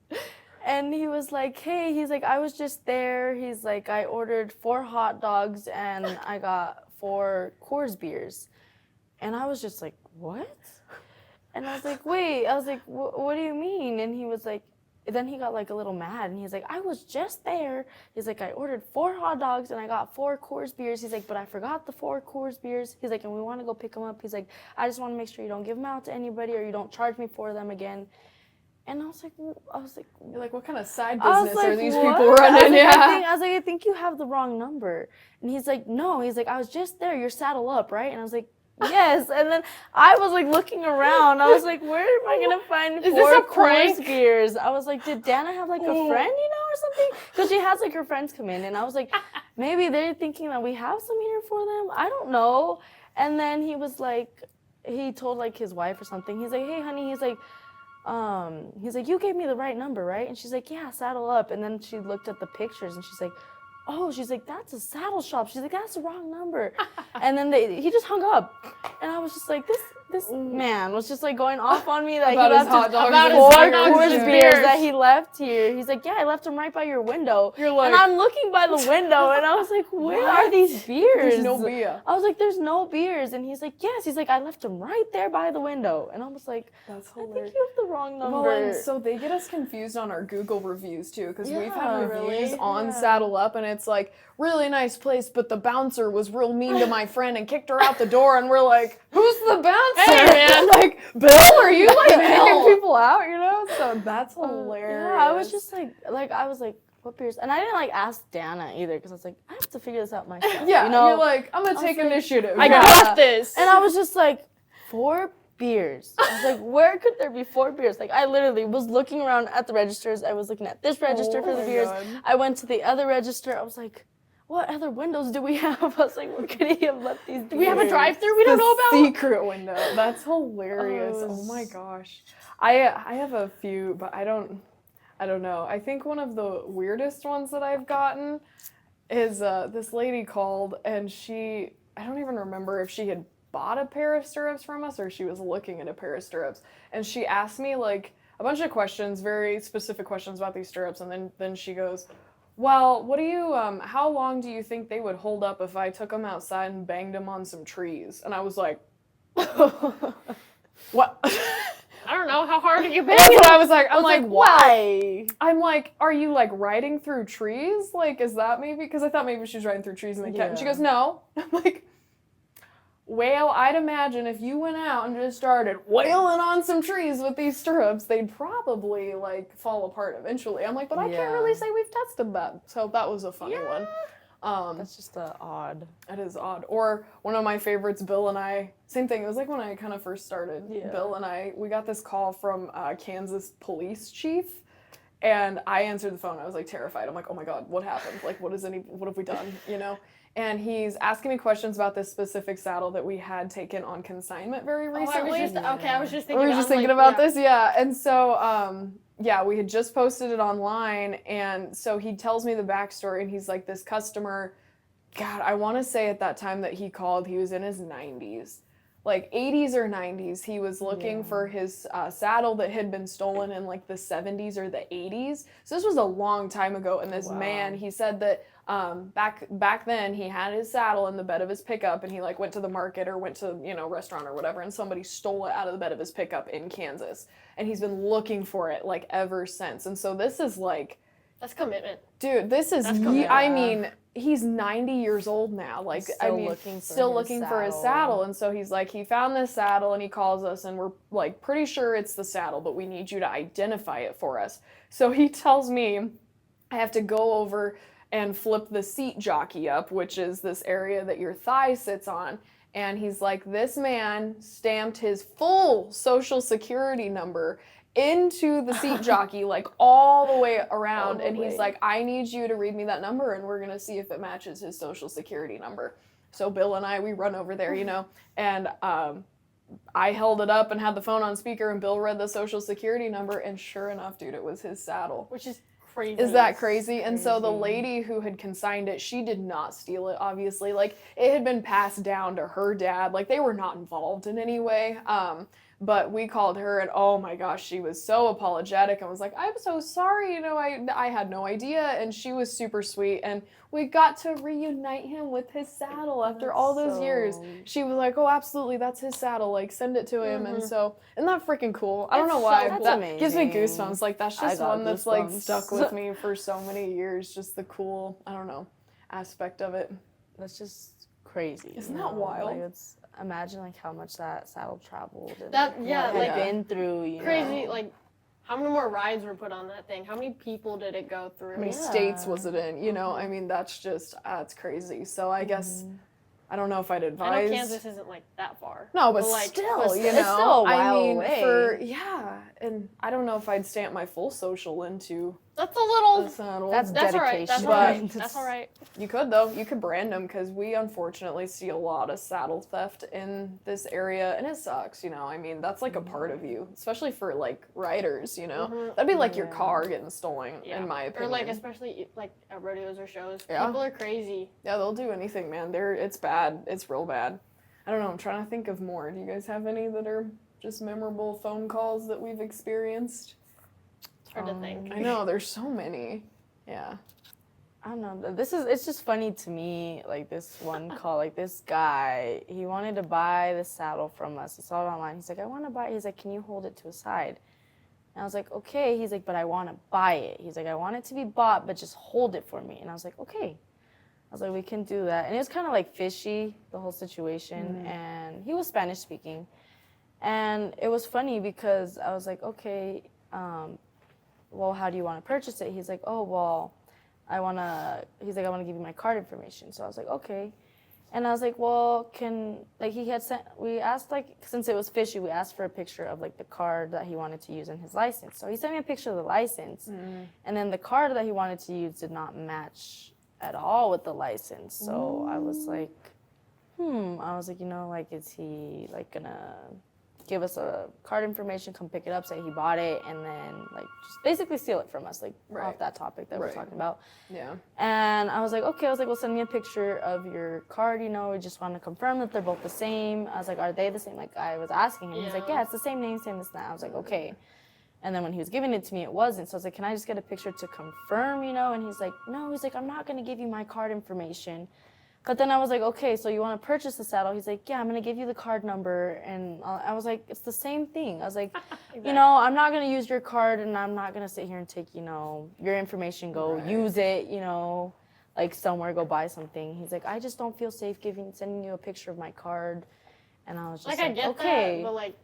Speaker 2: and he was like, hey, he's like, I was just there. He's like, I ordered 4 hot dogs, and I got 4 Coors beers. And I was just like, what? And I was like, wait. I was like, what do you mean? And he was like, then he got like a little mad, and he's like, I was just there. He's like, I ordered 4 hot dogs and I got 4 Coors beers. He's like, but I forgot the 4 Coors beers. He's like, and we want to go pick them up. He's like, I just want to make sure you don't give them out to anybody or you don't charge me for them again. And I was like,
Speaker 1: you're like, what kind of side business are these
Speaker 2: what?
Speaker 1: people running?
Speaker 2: I think you have the wrong number. And he's like, no. He's like, I was just there. You're Saddle Up, right? And I was like, yes. And then I was like looking around. I was like, where am I gonna find 4 Coors beers? I was like, did Dana have like a friend, or something? Because she has like her friends come in, and I was like, maybe they're thinking that we have some here for them. I don't know. And then he was like, he told like his wife or something. He's like, hey, honey. He's like, you gave me the right number, right? And she's like, yeah, Saddle Up. And then she looked at the pictures, and she's like, oh, she's like, that's a saddle shop. She's like, that's the wrong number. And then he just hung up. And I was just like, this man was just like going off on me that
Speaker 1: about
Speaker 2: he left
Speaker 1: his hot dogs
Speaker 2: about
Speaker 1: and
Speaker 2: 4
Speaker 1: his
Speaker 2: Coors beers that he left here. He's like, yeah, I left them right by your window.
Speaker 1: You're like,
Speaker 2: and I'm looking by the window, and I was like, where are these beers?
Speaker 1: There's no beer.
Speaker 2: I was like, there's no beers. And he's like, yes. He's like, I left them right there by the window. And I was like,
Speaker 1: that's
Speaker 2: hilarious.
Speaker 1: hilarious.
Speaker 2: I think you have the wrong number.
Speaker 1: Well, and so they get us confused on our Google reviews too, because we've had reviews on Saddle Up, and it's like, really nice place, but the bouncer was real mean to my friend and kicked her out the door, and we're like, who's the bouncer?
Speaker 3: Hey, man.
Speaker 1: Like, Bill, are you like kicking people out, So that's hilarious.
Speaker 2: Yeah, I was just like I was like, what beers? And I didn't like ask Dana either, because I was like, I have to figure this out myself.
Speaker 1: Yeah, you're like, I'm gonna take initiative.
Speaker 3: I got this.
Speaker 2: And I was just like, 4 beers. I was like, where could there be 4 beers? Like, I literally was looking around at the registers. I was looking at this register for the beers.
Speaker 1: God.
Speaker 2: I went to the other register. I was like, what other windows do we have? I was like, what could he have left these?
Speaker 3: Do we have a drive-through we don't know about?
Speaker 1: Secret window. That's hilarious. Oh my gosh. I have a few, but I don't know. I think one of the weirdest ones that I've gotten is this lady called, and I don't even remember if she had bought a pair of stirrups from us or she was looking at a pair of stirrups, and she asked me like a bunch of questions, very specific questions about these stirrups, and then she goes, well, what do you how long do you think they would hold up if I took them outside and banged them on some trees? And I was like, what?
Speaker 3: I don't know, how hard are you
Speaker 1: That's
Speaker 3: banging?
Speaker 1: what I was like. I'm like,
Speaker 2: why?
Speaker 1: I'm like, are you like riding through trees? Like, is that maybe? Because I thought maybe she was riding through trees and then kept. And she goes, no. I'm like, well, I'd imagine if you went out and just started wailing on some trees with these stirrups, they'd probably like fall apart eventually. I'm like, but I can't really say we've tested that. So that was a funny one.
Speaker 2: That's just odd.
Speaker 1: It is odd. Or one of my favorites, Bill and I, same thing. It was like when I kind of first started.
Speaker 2: Yeah.
Speaker 1: Bill and I, we got this call from Kansas police chief, and I answered the phone. I was like terrified. I'm like, oh my God, what happened? Like, what have we done? You know? And he's asking me questions about this specific saddle that we had taken on consignment very recently.
Speaker 3: I was just thinking.
Speaker 1: We were just thinking about this, yeah. And so, yeah, we had just posted it online, and so he tells me the backstory, and he's like, this customer, God, I want to say at that time that he called, he was in his 90s. Like 80s or 90s, he was looking for his saddle that had been stolen in like the 70s or the 80s. So this was a long time ago, and this man, he said that back then he had his saddle in the bed of his pickup, and he like went to the market or went to restaurant or whatever, and somebody stole it out of the bed of his pickup in Kansas, and he's been looking for it like ever since. And so this is like,
Speaker 3: that's commitment,
Speaker 1: dude. This is I mean, he's 90 years old now. Like, still looking for his saddle. And so he's like, he found this saddle, and he calls us, and we're like pretty sure it's the saddle, but we need you to identify it for us. So he tells me I have to go over and flip the seat jockey up, which is this area that your thigh sits on. And he's like, this man stamped his full social security number into the seat jockey, like all the way around. And he's like, I need you to read me that number, and we're going to see if it matches his social security number. So Bill and I, we run over there, and I held it up and had the phone on speaker, and Bill read the social security number, and sure enough, dude, it was his saddle.
Speaker 3: Which is crazy.
Speaker 1: Is that crazy? And so the lady who had consigned it, she did not steal it, obviously. Like, it had been passed down to her dad. Like, they were not involved in any way. But we called her, and oh my gosh, she was so apologetic and was like, I'm so sorry, I had no idea. And she was super sweet, and we got to reunite him with his saddle after all those years. She was like, oh, absolutely, that's his saddle, like, send it to him. And so, isn't that freaking cool? I don't know why. That gives me goosebumps. Like, that's just one that's like stuck with me for so many years. Just the cool, I don't know, aspect of it.
Speaker 2: That's just crazy.
Speaker 1: Isn't that wild?
Speaker 2: Like, imagine like how much that saddle traveled and been through.
Speaker 3: Crazy. Like, how many more rides were put on that thing? How many people did it go through?
Speaker 1: How many states was it in? I mean, that's crazy. So I guess I don't know if I'd advise.
Speaker 3: I know Kansas isn't like that far.
Speaker 1: No, but like, still,
Speaker 2: it's still a while away.
Speaker 1: And I don't know if I'd stamp my full social into.
Speaker 3: That's a little.
Speaker 1: The saddle.
Speaker 2: That's dedication.
Speaker 3: All right. That's all right. That's all right.
Speaker 1: You could though. You could brand them, because we unfortunately see a lot of saddle theft in this area, and it sucks. I mean, that's like a part of you, especially for like riders. That'd be like your car getting stolen, in my opinion.
Speaker 3: Or like especially like at rodeos or shows. People are crazy.
Speaker 1: Yeah, they'll do anything, man. It's bad. It's real bad. I don't know. I'm trying to think of more. Do you guys have any that are just memorable phone calls that we've experienced?
Speaker 3: It's hard to think.
Speaker 1: I know, there's so many. Yeah.
Speaker 2: I don't know. It's just funny to me, like this one call, like this guy, he wanted to buy the saddle from us. He saw it online. He's like, I want to buy it. He's like, can you hold it to a side? And I was like, okay. He's like, but I want to buy it. He's like, I want it to be bought, but just hold it for me. And I was like, okay. I was like, we can do that. And it was kind of like fishy, the whole situation. And he was Spanish speaking. And it was funny because I was like, okay, well, how do you want to purchase it? He's like, oh, well, I want to give you my card information. So I was like, okay. And I was like, well, we asked, like, since it was fishy, we asked for a picture of, like, the card that he wanted to use in his license. So he sent me a picture of the license. And then the card that he wanted to use did not match at all with the license. So I was like, I was like, like, is he like gonna give us a card information, come pick it up, say he bought it, and then like just basically steal it from us, like off that topic that we're talking about.
Speaker 1: Yeah.
Speaker 2: And I was like, okay. I was like, well, send me a picture of your card. We just want to confirm that they're both the same. I was like, are they the same? Like I was asking him. He's like, yeah, it's the same name, same this, that. I was like, okay. And then when he was giving it to me, it wasn't. So I was like, can I just get a picture to confirm, And he's like, no. He's like, I'm not going to give you my card information. But then I was like, okay, so you want to purchase the saddle? He's like, yeah, I'm going to give you the card number. And I was like, it's the same thing. I was like,
Speaker 3: Exactly.
Speaker 2: I'm not going to use your card, and I'm not going to sit here and take, your information, go use it, like somewhere, go buy something. He's like, I just don't feel safe sending you a picture of my card. And I was just like,
Speaker 3: I get
Speaker 2: okay.
Speaker 3: that, but like,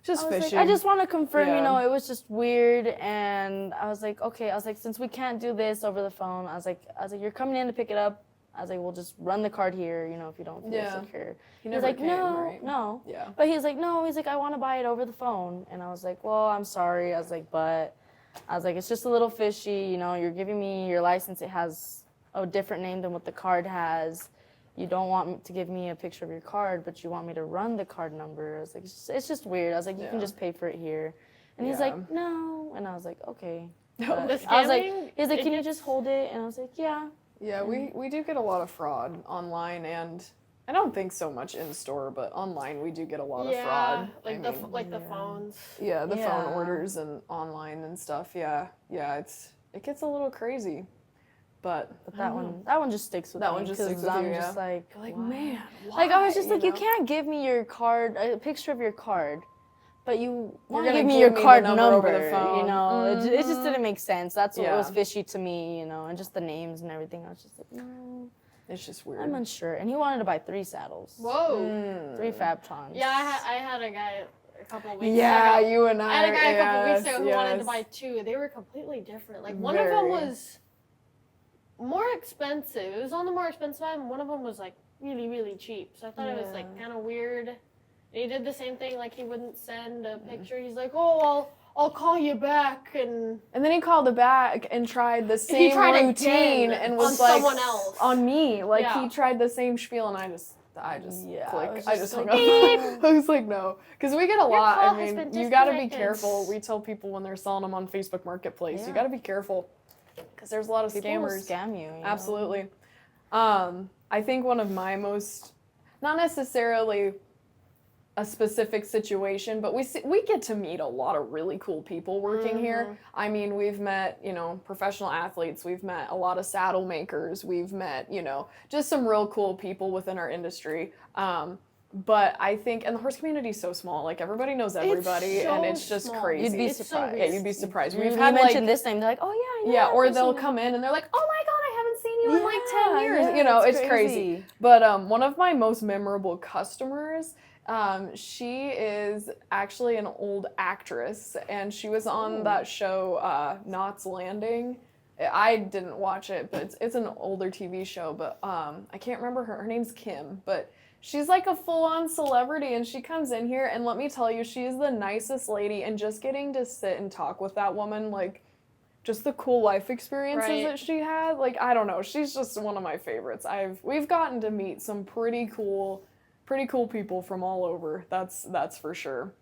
Speaker 1: Just fishing.
Speaker 2: I just want to confirm,
Speaker 1: Yeah.
Speaker 2: it was just weird. And I was like, okay. I was like, since we can't do this over the phone, I was like, you're coming in to pick it up. I was like, we'll just run the card here, if you don't feel secure. He's like, no.
Speaker 1: Yeah.
Speaker 2: But he's like, no. He's like, I want to buy it over the phone. And I was like, well, I'm sorry. I was like, it's just a little fishy. You're giving me your license. It has a different name than what the card has. You don't want to give me a picture of your card, but you want me to run the card number. I was like, it's just weird. I was like, you can just pay for it here. And he's like, no. And I was like, okay.
Speaker 3: the
Speaker 2: I was
Speaker 3: scamming,
Speaker 2: like, he's like, can you just hold it? And I was like, yeah.
Speaker 1: Yeah, we do get a lot of fraud online, and I don't think so much in store, but online we do get a lot of fraud.
Speaker 3: Like the phones.
Speaker 1: Yeah, the phone orders and online and stuff. Yeah, it gets a little crazy, but
Speaker 2: that one just sticks with me.
Speaker 1: That one just sticks with
Speaker 2: I'm
Speaker 1: you,
Speaker 2: just like,
Speaker 1: like
Speaker 2: why?
Speaker 1: man, why?
Speaker 2: Like I was just like, you can't give me your card, a picture of your card, but you want to
Speaker 1: gonna
Speaker 2: give me
Speaker 1: give
Speaker 2: your
Speaker 1: me the
Speaker 2: card
Speaker 1: number
Speaker 2: number.
Speaker 1: over the phone.
Speaker 2: It just didn't make sense. That's what
Speaker 1: Yeah.
Speaker 2: was fishy to me, and just the names and everything. I was just like, no,
Speaker 1: It's just weird.
Speaker 2: I'm unsure. And he wanted to buy 3 saddles,
Speaker 3: Whoa.
Speaker 2: 3 Fabtrons.
Speaker 3: Yeah, I had a guy a couple weeks
Speaker 1: Yeah,
Speaker 3: ago.
Speaker 1: you and I.
Speaker 3: I had a guy a couple weeks ago who wanted to
Speaker 1: yes.
Speaker 3: buy 2. They were completely different. Like one of them was more expensive. It was on the more expensive side, and one of them was like really, really cheap. So I thought it was like kind of weird. And he did the same thing. Like he wouldn't send a picture. He's like, oh, I'll call you back, and
Speaker 1: then he called back and tried the same
Speaker 3: again
Speaker 1: routine and was
Speaker 3: on
Speaker 1: like
Speaker 3: someone else.
Speaker 1: on me. Like
Speaker 3: Yeah.
Speaker 1: he tried the same spiel, and I just clicked. I just hung up.
Speaker 3: beep.
Speaker 1: I was like, no, because we get a lot.
Speaker 3: call
Speaker 1: I
Speaker 3: has
Speaker 1: mean,
Speaker 3: been
Speaker 1: you got to be
Speaker 3: disconnected.
Speaker 1: careful. We tell people when they're selling them on Facebook Marketplace, you got to be careful because there's a lot of
Speaker 2: People
Speaker 1: scammers.
Speaker 2: will scam you.
Speaker 1: Absolutely. I think one of my most, not necessarily a specific situation, but we get to meet a lot of really cool people working here. I mean, we've met, professional athletes, we've met a lot of saddle makers, we've met, just some real cool people within our industry. But I think, and the horse community is so small, like everybody knows everybody,
Speaker 3: so
Speaker 1: and it's just
Speaker 3: small.
Speaker 1: crazy.
Speaker 2: You'd be
Speaker 3: It's so
Speaker 2: surprised.
Speaker 1: Yeah, you'd be surprised.
Speaker 2: You
Speaker 1: We've had
Speaker 2: mentioned this name, they're like, oh yeah, I know that
Speaker 1: or
Speaker 2: person.
Speaker 1: they'll come in and they're like, oh my god, I haven't seen you in like 10 years.
Speaker 2: Yeah,
Speaker 1: It's crazy. But one of my most memorable customers, she is actually an old actress, and she was on that show, Knots Landing. I didn't watch it, but it's an older TV show, but I can't remember her name's Kim, but she's like a full-on celebrity, and she comes in here, and let me tell you, she is the nicest lady, and just getting to sit and talk with that woman, like, just the cool life experiences that she had, like, I don't know, she's just one of my favorites. We've gotten to meet some pretty cool people from all over, that's for sure.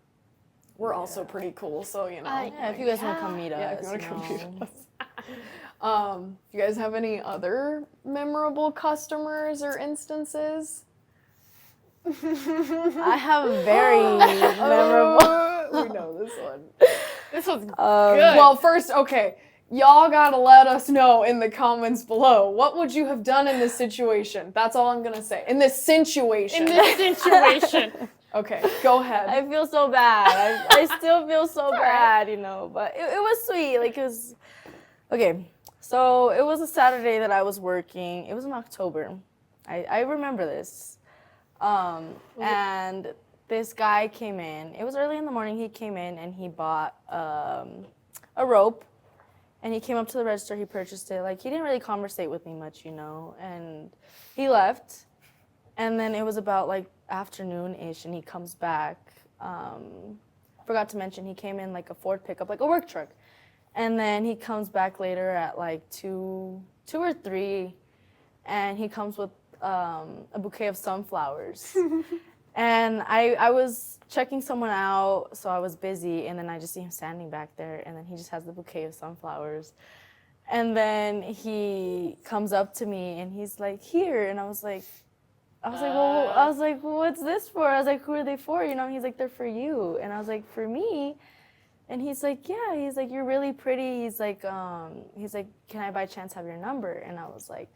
Speaker 1: We're also pretty cool, so,
Speaker 2: Yeah, if you guys want to come meet us.
Speaker 1: yeah, if you want to come meet us. You guys have any other memorable customers or instances?
Speaker 2: I have a very memorable.
Speaker 1: We know this one.
Speaker 3: This was good.
Speaker 1: Well, first, okay, y'all gotta let us know in the comments below. What would you have done in this situation? That's all I'm gonna say. In this situation.
Speaker 3: In this situation.
Speaker 1: Okay, go ahead.
Speaker 2: I feel so bad. I still feel so bad, but it was sweet. Like, it was. Okay, so it was a Saturday that I was working. It was in October. I remember this. And this guy came in. It was early in the morning. He came in and he bought a rope. And he came up to the register. He purchased it. Like, he didn't really conversate with me much, And he left. And then it was about, like, afternoon-ish, and he comes back. Forgot to mention, he came in like a Ford pickup, like a work truck. And then he comes back later at like 2 or 3, and he comes with a bouquet of sunflowers. And I was checking someone out, so I was busy, and then I just see him standing back there, and then he just has the bouquet of sunflowers. And then he comes up to me, and he's like, here, and I was like, well, what's this for? I was like, who are they for? You know, he's like, they're for you. And I was like, for me? And he's like, yeah. He's like, you're really pretty. He's like, can I by chance have your number? And I was like,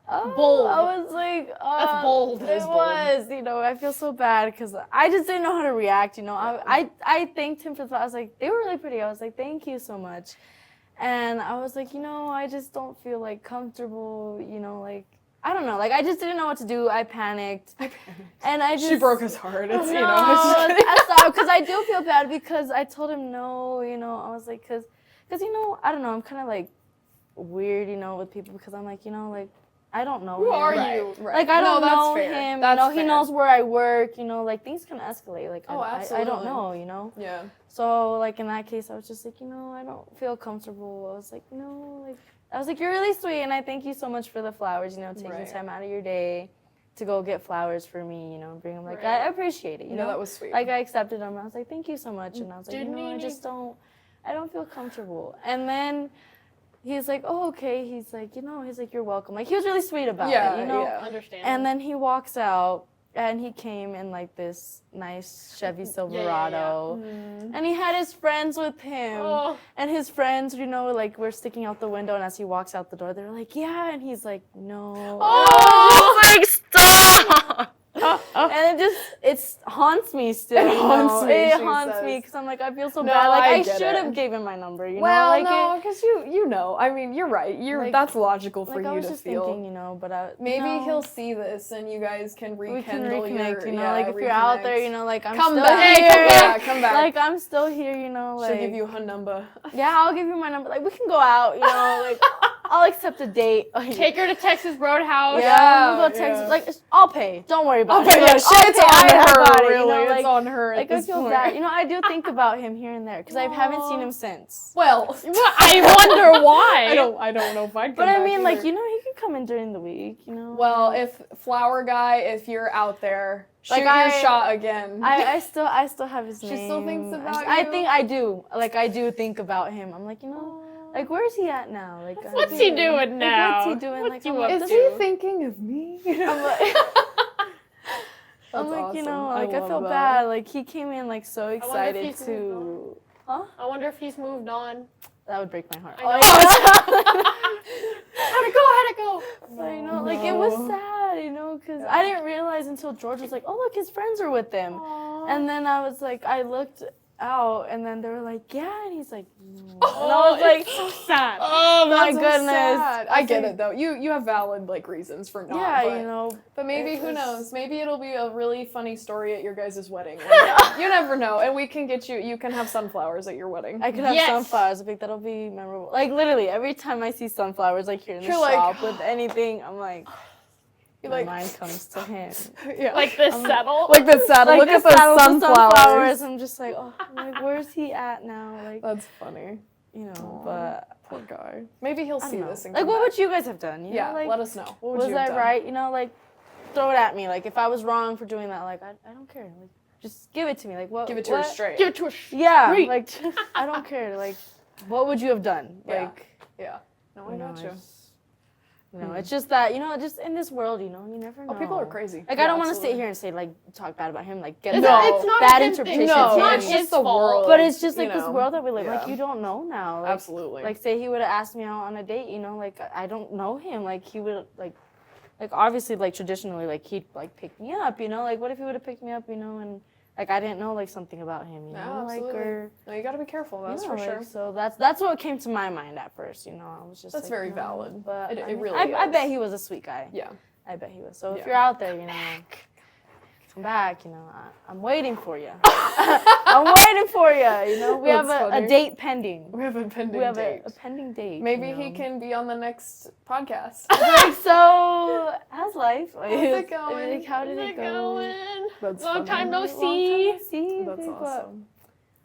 Speaker 2: oh.
Speaker 3: Bold.
Speaker 2: I was like,
Speaker 3: That's bold.
Speaker 2: It was, you know, I feel so bad because I just didn't know how to react, you know. I thanked him for the, I was like, they were really pretty. I was like, thank you so much. And I was like, you know, I just don't feel like comfortable, you know, like, I don't know, like I just didn't know what to do. I panicked. And I just...
Speaker 1: She broke his heart. It's,
Speaker 2: no,
Speaker 1: you know.
Speaker 2: Because I do feel bad because I told him no, you know. I was like, because you know, I don't know, I'm kind of like weird, you know, with people because I'm like, you know, like, I don't know
Speaker 3: Who
Speaker 2: him.
Speaker 3: are
Speaker 1: Right,
Speaker 3: you?
Speaker 1: right.
Speaker 2: Like, I don't know
Speaker 1: fair.
Speaker 2: him,
Speaker 1: That's
Speaker 2: you know,
Speaker 1: fair.
Speaker 2: he knows where I work, you know, like, things can escalate. Like, I don't
Speaker 1: absolutely.
Speaker 2: know, you know.
Speaker 1: Yeah.
Speaker 2: So, like, in that case, I was just like, you know, I don't feel comfortable. I was like, no, like, I was like, you're really sweet, and I thank you so much for the flowers, you know, taking
Speaker 1: Right.
Speaker 2: time out of your day to go get flowers for me, you know, bring them. Like,
Speaker 3: Right.
Speaker 2: I appreciate it, you know.
Speaker 1: that was sweet.
Speaker 2: Like, I accepted them. I was like, thank you so much. And I was like,
Speaker 3: Didn't
Speaker 2: you know,
Speaker 3: he
Speaker 2: I just don't feel comfortable. And then he's like, oh, okay. He's like, you know, he's like, you're welcome. Like, he was really sweet about it, you know.
Speaker 1: yeah.
Speaker 3: Understand.
Speaker 2: And then he walks out, and he came in like this nice Chevy Silverado, and he had his friends with him,
Speaker 3: Oh.
Speaker 2: and his friends, you know, like were sticking out the window, and as he walks out the door, they're like, yeah, and he's like, no.
Speaker 3: Oh, like stop!
Speaker 2: And it haunts me still.
Speaker 1: It haunts me,
Speaker 2: It
Speaker 1: she
Speaker 2: haunts
Speaker 1: says.
Speaker 2: me because I'm like, I feel so
Speaker 1: No,
Speaker 2: bad. Like
Speaker 1: I
Speaker 2: I
Speaker 1: get
Speaker 2: should
Speaker 1: it.
Speaker 2: have gave him my number. You
Speaker 1: Well,
Speaker 2: know, like
Speaker 1: no, because you know. I mean, you're right.
Speaker 2: Like-
Speaker 1: That's logical for
Speaker 2: like I
Speaker 1: you
Speaker 2: was
Speaker 1: to
Speaker 2: just
Speaker 1: feel.
Speaker 2: thinking, you know, but
Speaker 1: Maybe
Speaker 2: no.
Speaker 1: he'll see this and you guys can
Speaker 2: We
Speaker 1: rekindle
Speaker 2: can reconnect,
Speaker 1: your,
Speaker 2: you know,
Speaker 1: yeah,
Speaker 2: like if you're out there,
Speaker 1: reconnect.
Speaker 2: you know, like I'm
Speaker 1: Come
Speaker 2: still
Speaker 1: back.
Speaker 2: here.
Speaker 1: Come back. Come back.
Speaker 2: Like I'm still here, you know, like
Speaker 1: She'll give you her number.
Speaker 2: yeah, I'll give you my number. Like we can go out, you know, like I'll accept a date.
Speaker 3: Take her to Texas Roadhouse.
Speaker 2: Yeah, we'll go
Speaker 1: yeah.
Speaker 2: Texas. Like I'll pay. Don't worry about
Speaker 1: Okay,
Speaker 2: it.
Speaker 1: yeah,
Speaker 2: Like,
Speaker 1: shit's
Speaker 2: I'll pay.
Speaker 1: on
Speaker 2: I
Speaker 1: her,
Speaker 2: got it, you
Speaker 1: really.
Speaker 2: know,
Speaker 1: It's
Speaker 2: like,
Speaker 1: on her at
Speaker 2: like I
Speaker 1: this
Speaker 2: feel
Speaker 1: point.
Speaker 2: bad. You know, I do think about him here and there because I haven't seen him since.
Speaker 1: Well,
Speaker 3: I wonder why.
Speaker 1: I don't know if I'd come
Speaker 2: But I
Speaker 1: back
Speaker 2: mean, like,
Speaker 1: either.
Speaker 2: you know, he could come in during the week, you know.
Speaker 1: Well, if Flower Guy, if you're out there, shoot
Speaker 2: Like,
Speaker 1: your
Speaker 2: I-
Speaker 1: shot again.
Speaker 2: I still have his name.
Speaker 1: She still thinks about
Speaker 2: I
Speaker 1: you?
Speaker 2: think I do. Like I do think about him. I'm like, you know, like where's he at now? Like
Speaker 3: What's he doing now?
Speaker 2: What's he doing?
Speaker 3: What's
Speaker 2: Like,
Speaker 3: you
Speaker 2: I'm
Speaker 3: up
Speaker 2: like,
Speaker 1: Is
Speaker 3: to?
Speaker 1: he thinking of me?
Speaker 2: I'm like, I'm
Speaker 1: That's
Speaker 2: like, you know,
Speaker 1: awesome.
Speaker 2: like I
Speaker 1: love
Speaker 2: feel
Speaker 1: that.
Speaker 2: bad. Like he came in like so
Speaker 3: wonder if
Speaker 2: excited
Speaker 3: he's
Speaker 2: to. Huh?
Speaker 3: I wonder if he's moved on.
Speaker 2: That would break my heart.
Speaker 3: I know. How'd it go?
Speaker 2: So, you know, like it was sad, you know, because I didn't realize until George was like, "Oh, look, his friends are with them," and then I was like, I looked out, and then they were like, "Yeah," and he's like, "No," and I was like,
Speaker 3: so sad.
Speaker 2: "Oh my
Speaker 1: That's so
Speaker 2: goodness!"
Speaker 1: sad. I get it though. You have valid like reasons for not.
Speaker 2: Yeah,
Speaker 1: but,
Speaker 2: you know,
Speaker 1: But maybe
Speaker 2: it
Speaker 1: who
Speaker 2: was-
Speaker 1: knows? Maybe it'll be a really funny story at your guys' wedding. You never know, and we can get you. You can have sunflowers at your wedding.
Speaker 2: I could have
Speaker 3: Yes.
Speaker 2: sunflowers. I think that'll be memorable. Like literally, every time I see sunflowers, like here in the
Speaker 1: You're like-
Speaker 2: shop with anything, I'm like,
Speaker 1: You're
Speaker 2: my
Speaker 1: like,
Speaker 2: mind comes to him.
Speaker 1: yeah,
Speaker 3: Like this settle.
Speaker 1: like the saddle.
Speaker 2: Like
Speaker 1: Look at
Speaker 2: the
Speaker 1: those
Speaker 2: saddle with
Speaker 1: sunflowers.
Speaker 2: I'm just like, oh, I'm like, where's he at now? Like,
Speaker 1: That's funny.
Speaker 2: you know,
Speaker 1: Aw.
Speaker 2: but
Speaker 1: Poor guy. Maybe he'll
Speaker 2: I
Speaker 1: see
Speaker 2: don't know.
Speaker 1: this and
Speaker 2: Like,
Speaker 1: come
Speaker 2: what
Speaker 1: back.
Speaker 2: would you guys have done? You
Speaker 1: Yeah,
Speaker 2: know, like,
Speaker 1: let us know. What would
Speaker 2: was
Speaker 1: you have
Speaker 2: I
Speaker 1: done?
Speaker 2: right? You know, like, throw it at me. Like, if I was wrong for doing that, like, I don't care. Like, just give it to me. Like, what?
Speaker 1: Give it to her
Speaker 2: what?
Speaker 1: straight.
Speaker 3: Give it to her.
Speaker 2: Yeah,
Speaker 3: Straight.
Speaker 2: like, just, I don't care. Like, what would you have done?
Speaker 1: Yeah.
Speaker 2: Like,
Speaker 1: Yeah. No, I
Speaker 2: you know,
Speaker 1: got you.
Speaker 2: it's just that, you know, just in this world, you know, you never know.
Speaker 1: Oh, people are crazy.
Speaker 2: Like,
Speaker 1: Yeah,
Speaker 2: I don't want to
Speaker 1: absolutely.
Speaker 2: sit here and say, like, talk bad about him, like, get
Speaker 3: It's,
Speaker 1: No.
Speaker 3: it's not
Speaker 2: bad
Speaker 3: his thing.
Speaker 2: interpretation
Speaker 1: No,
Speaker 2: of him.
Speaker 1: it's just
Speaker 3: his
Speaker 1: the
Speaker 3: fault.
Speaker 1: world.
Speaker 2: But it's just
Speaker 1: you
Speaker 2: like this
Speaker 1: know.
Speaker 2: world that we live.
Speaker 1: Yeah.
Speaker 2: Like, you don't know now. Like,
Speaker 1: Absolutely.
Speaker 2: Like, say he would have asked me out on a date, you know, like, I don't know him. Like, he would, like obviously, like, traditionally, like, he'd, like, pick me up, you know? Like, what if he would have picked me up, you know, and, like, I didn't know, like, something about him, you
Speaker 1: No,
Speaker 2: know? Like,
Speaker 1: absolutely.
Speaker 2: or,
Speaker 1: No, you got to be careful. That's
Speaker 2: you know,
Speaker 1: for sure.
Speaker 2: like, so that's what came to my mind at first, you know? I was just
Speaker 1: That's
Speaker 2: like,
Speaker 1: very
Speaker 2: no,
Speaker 1: valid.
Speaker 2: But
Speaker 1: It
Speaker 2: I mean,
Speaker 1: really
Speaker 2: I
Speaker 1: is.
Speaker 2: bet he was a sweet guy.
Speaker 1: Yeah.
Speaker 2: I bet he was. So
Speaker 1: Yeah.
Speaker 2: if you're out there, you know, come back, you know, I'm waiting for you. I'm waiting for you, you know? We
Speaker 1: That's
Speaker 2: have a
Speaker 1: funny.
Speaker 2: date pending.
Speaker 1: We have a pending
Speaker 2: We have
Speaker 1: date.
Speaker 2: a pending date.
Speaker 1: Maybe
Speaker 2: you
Speaker 1: he
Speaker 2: know?
Speaker 1: can be on the next podcast.
Speaker 2: Like, so, how's life? Like,
Speaker 1: How's it going?
Speaker 2: Like, how did
Speaker 3: How's
Speaker 2: it
Speaker 3: it
Speaker 2: go?
Speaker 3: going?
Speaker 1: That's
Speaker 3: Long
Speaker 1: funny.
Speaker 3: time no
Speaker 2: Long
Speaker 3: see.
Speaker 2: time no see.
Speaker 1: That's
Speaker 2: Big butt.
Speaker 1: awesome.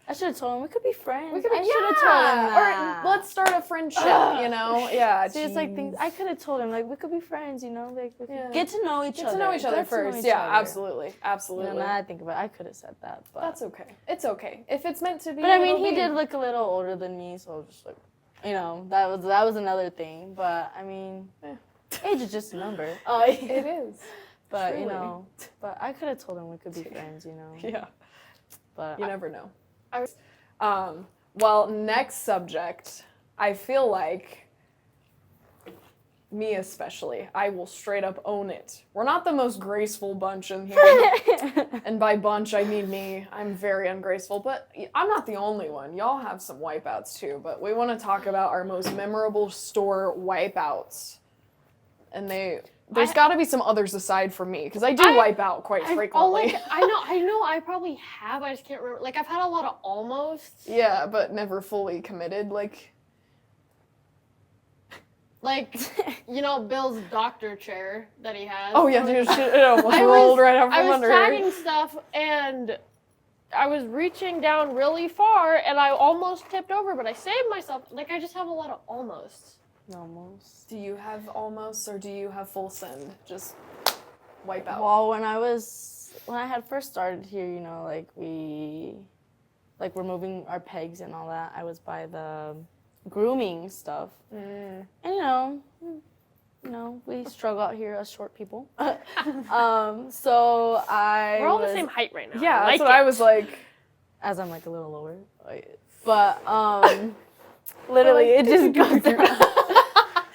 Speaker 2: I should have told him we could be friends.
Speaker 1: We could be,
Speaker 2: I should have told him that.
Speaker 1: Or let's start a friendship, Yeah.
Speaker 2: See, it's like things I could have told him, like, we could be friends, like we could get to know each other.
Speaker 1: Get to know each other first. Absolutely.
Speaker 2: Now that I think about it, I could have said that, but
Speaker 1: that's okay. It's okay. If it's meant to be.
Speaker 2: But I mean, he did look a little older than me, so I was just like, that was another thing. But I mean, age is just a number.
Speaker 1: It is.
Speaker 2: But
Speaker 1: truly.
Speaker 2: but I could have told him we could be friends,
Speaker 1: Yeah.
Speaker 2: But
Speaker 1: you never know. Well, next subject, I feel like, me especially, I will straight up own it. We're not the most graceful bunch in here. And by bunch, I mean me. I'm very ungraceful, but I'm not the only one. Y'all have some wipeouts too, but we want to talk about our most memorable store wipeouts. And there's got to be some others aside from me, because I do wipe out quite frequently.
Speaker 3: I know, I probably have, I just can't remember. Like, I've had a lot of almosts.
Speaker 1: Yeah, but never fully committed, Like,
Speaker 3: Bill's doctor chair that he has.
Speaker 1: oh yeah, dude, it almost rolled right out from under.
Speaker 3: I was tagging stuff, and I was reaching down really far, and I almost tipped over, but I saved myself. Like, I just have a lot of almosts.
Speaker 2: almost.
Speaker 1: Do you have almost, or do you have full send? Just wipe out.
Speaker 2: Well, when I had first started here, we're moving our pegs and all that. I was by the grooming stuff, and we struggle out here as short people. So
Speaker 3: We're all the same height right now.
Speaker 1: Yeah, that's what I was like.
Speaker 2: As I'm like a little lower, but literally it just goes down.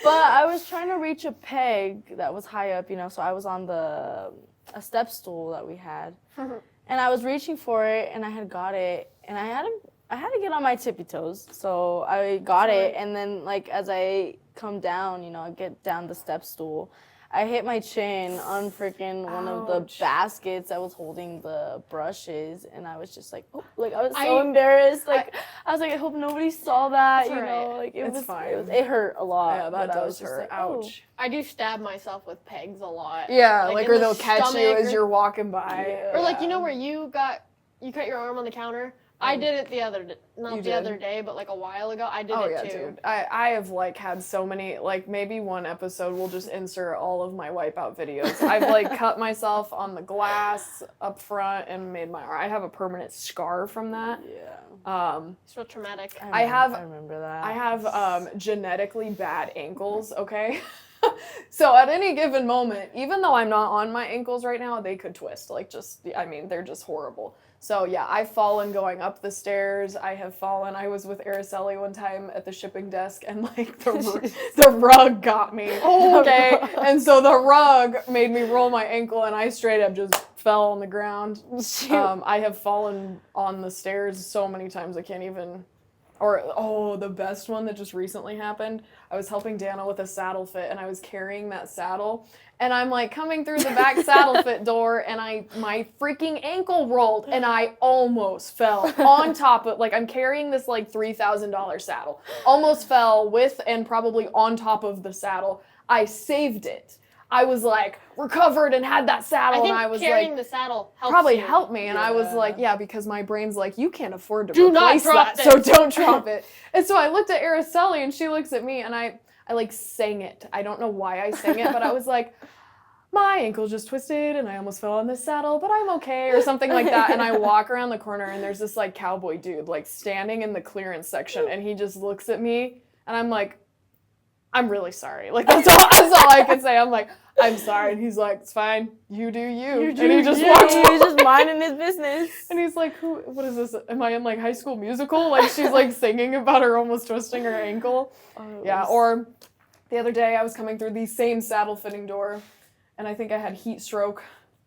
Speaker 2: But I was trying to reach a peg that was high up, so I was on a step stool that we had, and I was reaching for it, and I had got it, and I had to get on my tippy toes, so I got it, and then as I come down, I get down the step stool, I hit my chin on freaking one of the baskets that was holding the brushes, and I was just like, I was so embarrassed. I was like, I hope nobody saw that.
Speaker 1: It's fine.
Speaker 2: It hurt a lot.
Speaker 1: Yeah, that does hurt. Ouch.
Speaker 3: I do stab myself with pegs a lot.
Speaker 1: Yeah, or they'll catch you as you're walking by.
Speaker 2: Yeah.
Speaker 3: Or where you cut your arm on the counter. I did it other day, but a while ago. I did it too.
Speaker 1: Dude. I have had so many, maybe one episode we'll just insert all of my wipeout videos. I've cut myself on the glass up front and made I have a permanent scar from that.
Speaker 2: Yeah.
Speaker 3: It's real traumatic.
Speaker 2: I remember that.
Speaker 1: I have genetically bad ankles, okay? So at any given moment, even though I'm not on my ankles right now, they could twist. They're just horrible. So yeah, I've fallen going up the stairs. I have fallen. I was with Araceli one time at the shipping desk, and the rug got me. Okay, and so the rug made me roll my ankle, and I straight up just fell on the ground. I have fallen on the stairs so many times I can't even. Or, the best one that just recently happened, I was helping Dana with a saddle fit, and I was carrying that saddle, and I'm coming through the back saddle fit door, and my freaking ankle rolled, and I almost fell on top of, I'm carrying this $3,000 saddle, almost fell with and probably on top of the saddle. I saved it. I was recovered and had that saddle, and I was
Speaker 3: carrying the saddle
Speaker 1: helped me, and I was because my brain's you can't afford to replace that, so don't drop it. And so I looked at Araceli, and she looks at me, and I sang it. I don't know why I sang it, but I was my ankle just twisted, and I almost fell on this saddle, but I'm okay, or something like that. And I walk around the corner, and there's this cowboy dude standing in the clearance section, and he just looks at me, and I'm I'm really sorry. That's all I can say. I'm sorry. And he's it's fine. You do you. And he just walks away.
Speaker 2: He's just minding his business.
Speaker 1: And he's what is this? Am I in High School Musical? She's singing about her almost twisting her ankle. Yeah. Or the other day I was coming through the same saddle fitting door, and I think I had heat stroke,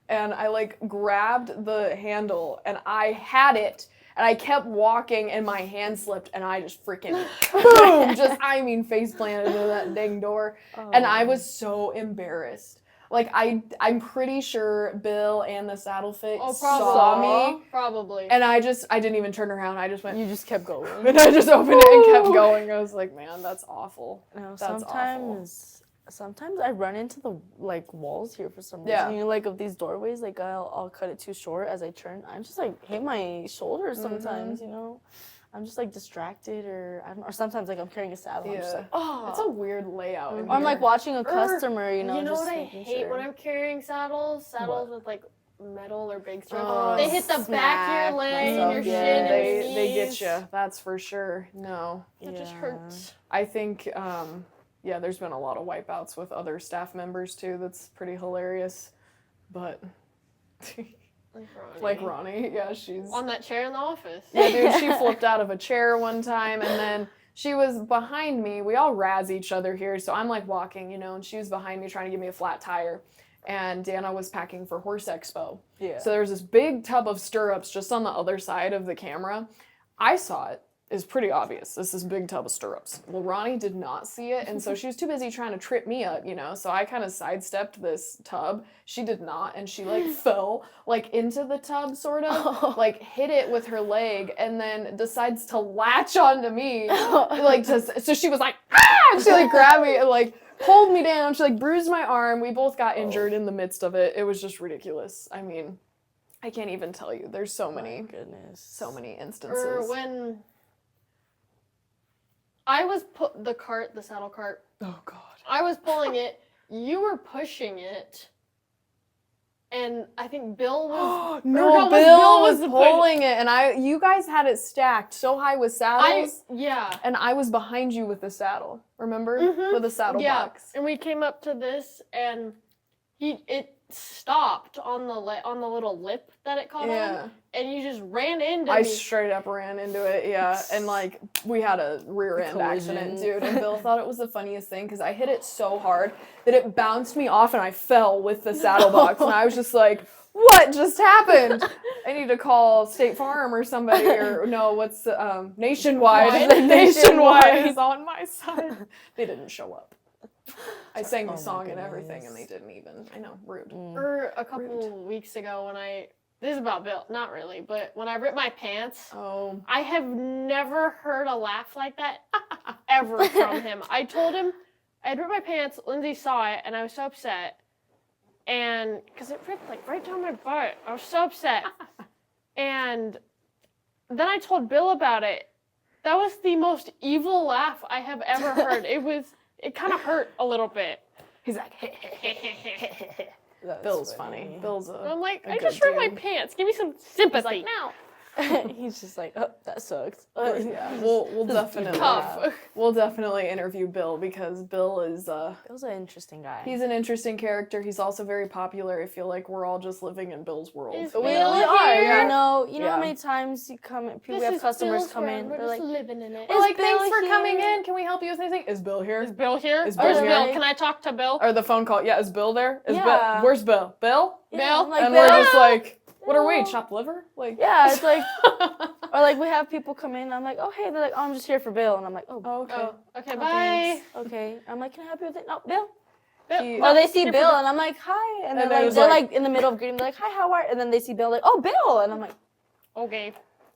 Speaker 1: and I grabbed the handle, and I had it. And I kept walking, and my hand slipped, and I just freaking, boom, face planted into that dang door. And I was so embarrassed. I'm pretty sure Bill and the saddle fit saw me.
Speaker 3: Probably.
Speaker 1: And I didn't even turn around. I just went.
Speaker 2: You just kept going.
Speaker 1: And I just opened it and kept going. I was man, that's awful.
Speaker 2: No,
Speaker 1: that's
Speaker 2: sometimes Sometimes I run into the like walls here for some reason.
Speaker 1: Yeah.
Speaker 2: You know, like of these doorways, like I'll cut it too short as I turn. I'm just like hit my shoulders sometimes. You know, I'm just like distracted, or I don't know. Or sometimes like I'm carrying a saddle. I'm just like, oh.
Speaker 1: It's a weird layout. in
Speaker 2: Or I'm
Speaker 1: here.
Speaker 2: like watching a customer. You know,
Speaker 3: You know
Speaker 2: just
Speaker 3: what I
Speaker 2: making
Speaker 3: hate
Speaker 2: sure.
Speaker 3: when I'm carrying saddles with like metal or big stuff.
Speaker 2: Oh,
Speaker 3: They hit the back of your leg and your
Speaker 2: myself,
Speaker 3: shin and your
Speaker 1: they get
Speaker 3: knees.
Speaker 1: you. That's for sure. No,
Speaker 3: It just hurts.
Speaker 1: I think there's been a lot of wipeouts with other staff members too. That's pretty hilarious. But like Ronnie, yeah, she's
Speaker 3: On that chair in the office.
Speaker 1: yeah, dude, she flipped out of a chair one time, and then she was behind me. We all razz each other here, so I'm like walking, you know, and she was behind me trying to give me a flat tire. And Dana was packing for Horse Expo.
Speaker 2: Yeah.
Speaker 1: So there's this big tub of stirrups just on the other side of the camera. I saw it. It's pretty obvious. This is a big tub of stirrups. Well, Ronnie did not see it, and so she was too busy trying to trip me up, you know, so I kind of sidestepped this tub. She did not, and she, like, fell, like, into the tub, sort of, like, hit it with her leg, and then decides to latch onto me, like, so she was like, ah! And she, like, grabbed me and, like, pulled me down. She, like, bruised my arm. We both got injured in the midst of it. It was just ridiculous. I mean, I can't even tell you. There's so many instances.
Speaker 3: Or when I was the saddle cart.
Speaker 1: Oh God.
Speaker 3: I was pulling it. You were pushing it. And I think Bill was.
Speaker 1: No, Bill was pulling it, and you guys had it stacked so high with saddles.
Speaker 3: Yeah.
Speaker 1: And I was behind you with the saddle. Remember? With the saddle box.
Speaker 3: And we came up to this, and it stopped on the little lip that it caught on, and you just ran into
Speaker 1: I
Speaker 3: me.
Speaker 1: straight up ran into it, yeah, and like we had a rear end accident, dude. And Bill thought it was the funniest thing because I hit it so hard that it bounced me off, and I fell with the saddle box, and I was just like, "What just happened? I need to call State Farm or somebody, or no, what's Nationwide? Nationwide is on my side." They didn't show up. I sang the song and everything, and they didn't even. I know, rude.
Speaker 3: Or a couple weeks ago when this is about Bill, not really, but when I ripped my pants, I have never heard a laugh like that ever from him. I told him I'd ripped my pants, Lindsay saw it, and I was so upset. And, because it ripped like right down my butt. I was so upset. And then I told Bill about it. That was the most evil laugh I have ever heard. It kind of hurt a little bit.
Speaker 1: He's like, Bill's funny. Bill's
Speaker 3: I'm like, I just ripped my pants. Give me some sympathy.
Speaker 1: He's like, no.
Speaker 2: He's just like, oh, that sucks.
Speaker 1: Yeah, we'll definitely we'll definitely interview Bill because Bill is
Speaker 2: Bill's an interesting guy.
Speaker 1: He's an interesting character. He's also very popular. I feel like we're all just living in Bill's world.
Speaker 3: Is
Speaker 2: we
Speaker 3: Bill
Speaker 2: are.
Speaker 3: here?
Speaker 2: You know how many times we have customers come in.
Speaker 3: We're
Speaker 2: They're
Speaker 3: just
Speaker 2: like,
Speaker 3: living in it.
Speaker 1: We're like,
Speaker 2: Bill
Speaker 1: thanks for
Speaker 2: here?
Speaker 1: coming in. Can we help you with anything? Is Bill here?
Speaker 3: Is Bill here?
Speaker 1: Is Bill here?
Speaker 3: Can I talk to Bill?
Speaker 1: Or the phone call. Yeah, is Bill there? Is
Speaker 2: Yeah.
Speaker 1: Bill? Where's Bill? Bill?
Speaker 2: yeah,
Speaker 3: Bill?
Speaker 2: I'm like,
Speaker 1: And
Speaker 2: Bill?
Speaker 1: we're just like, what are we?
Speaker 2: Bill?
Speaker 1: Chopped liver? Like,
Speaker 2: Yeah, it's like, or like we have people come in. And I'm like, oh hey, they're like, oh, I'm just here for Bill, and I'm like, oh,
Speaker 1: okay.
Speaker 3: Oh, okay,
Speaker 2: oh,
Speaker 3: bye.
Speaker 2: thanks. Okay, I'm like, can I help you with it? No, Bill.
Speaker 3: Bill.
Speaker 2: Or they see
Speaker 3: Here
Speaker 2: Bill,
Speaker 3: for
Speaker 2: and I'm like, hi, and
Speaker 1: And
Speaker 2: then
Speaker 1: it's
Speaker 2: they're
Speaker 1: like-
Speaker 2: like in the middle of greeting, they're like, hi, how are you? And then they see Bill, like, oh, Bill, and I'm like,
Speaker 3: Okay.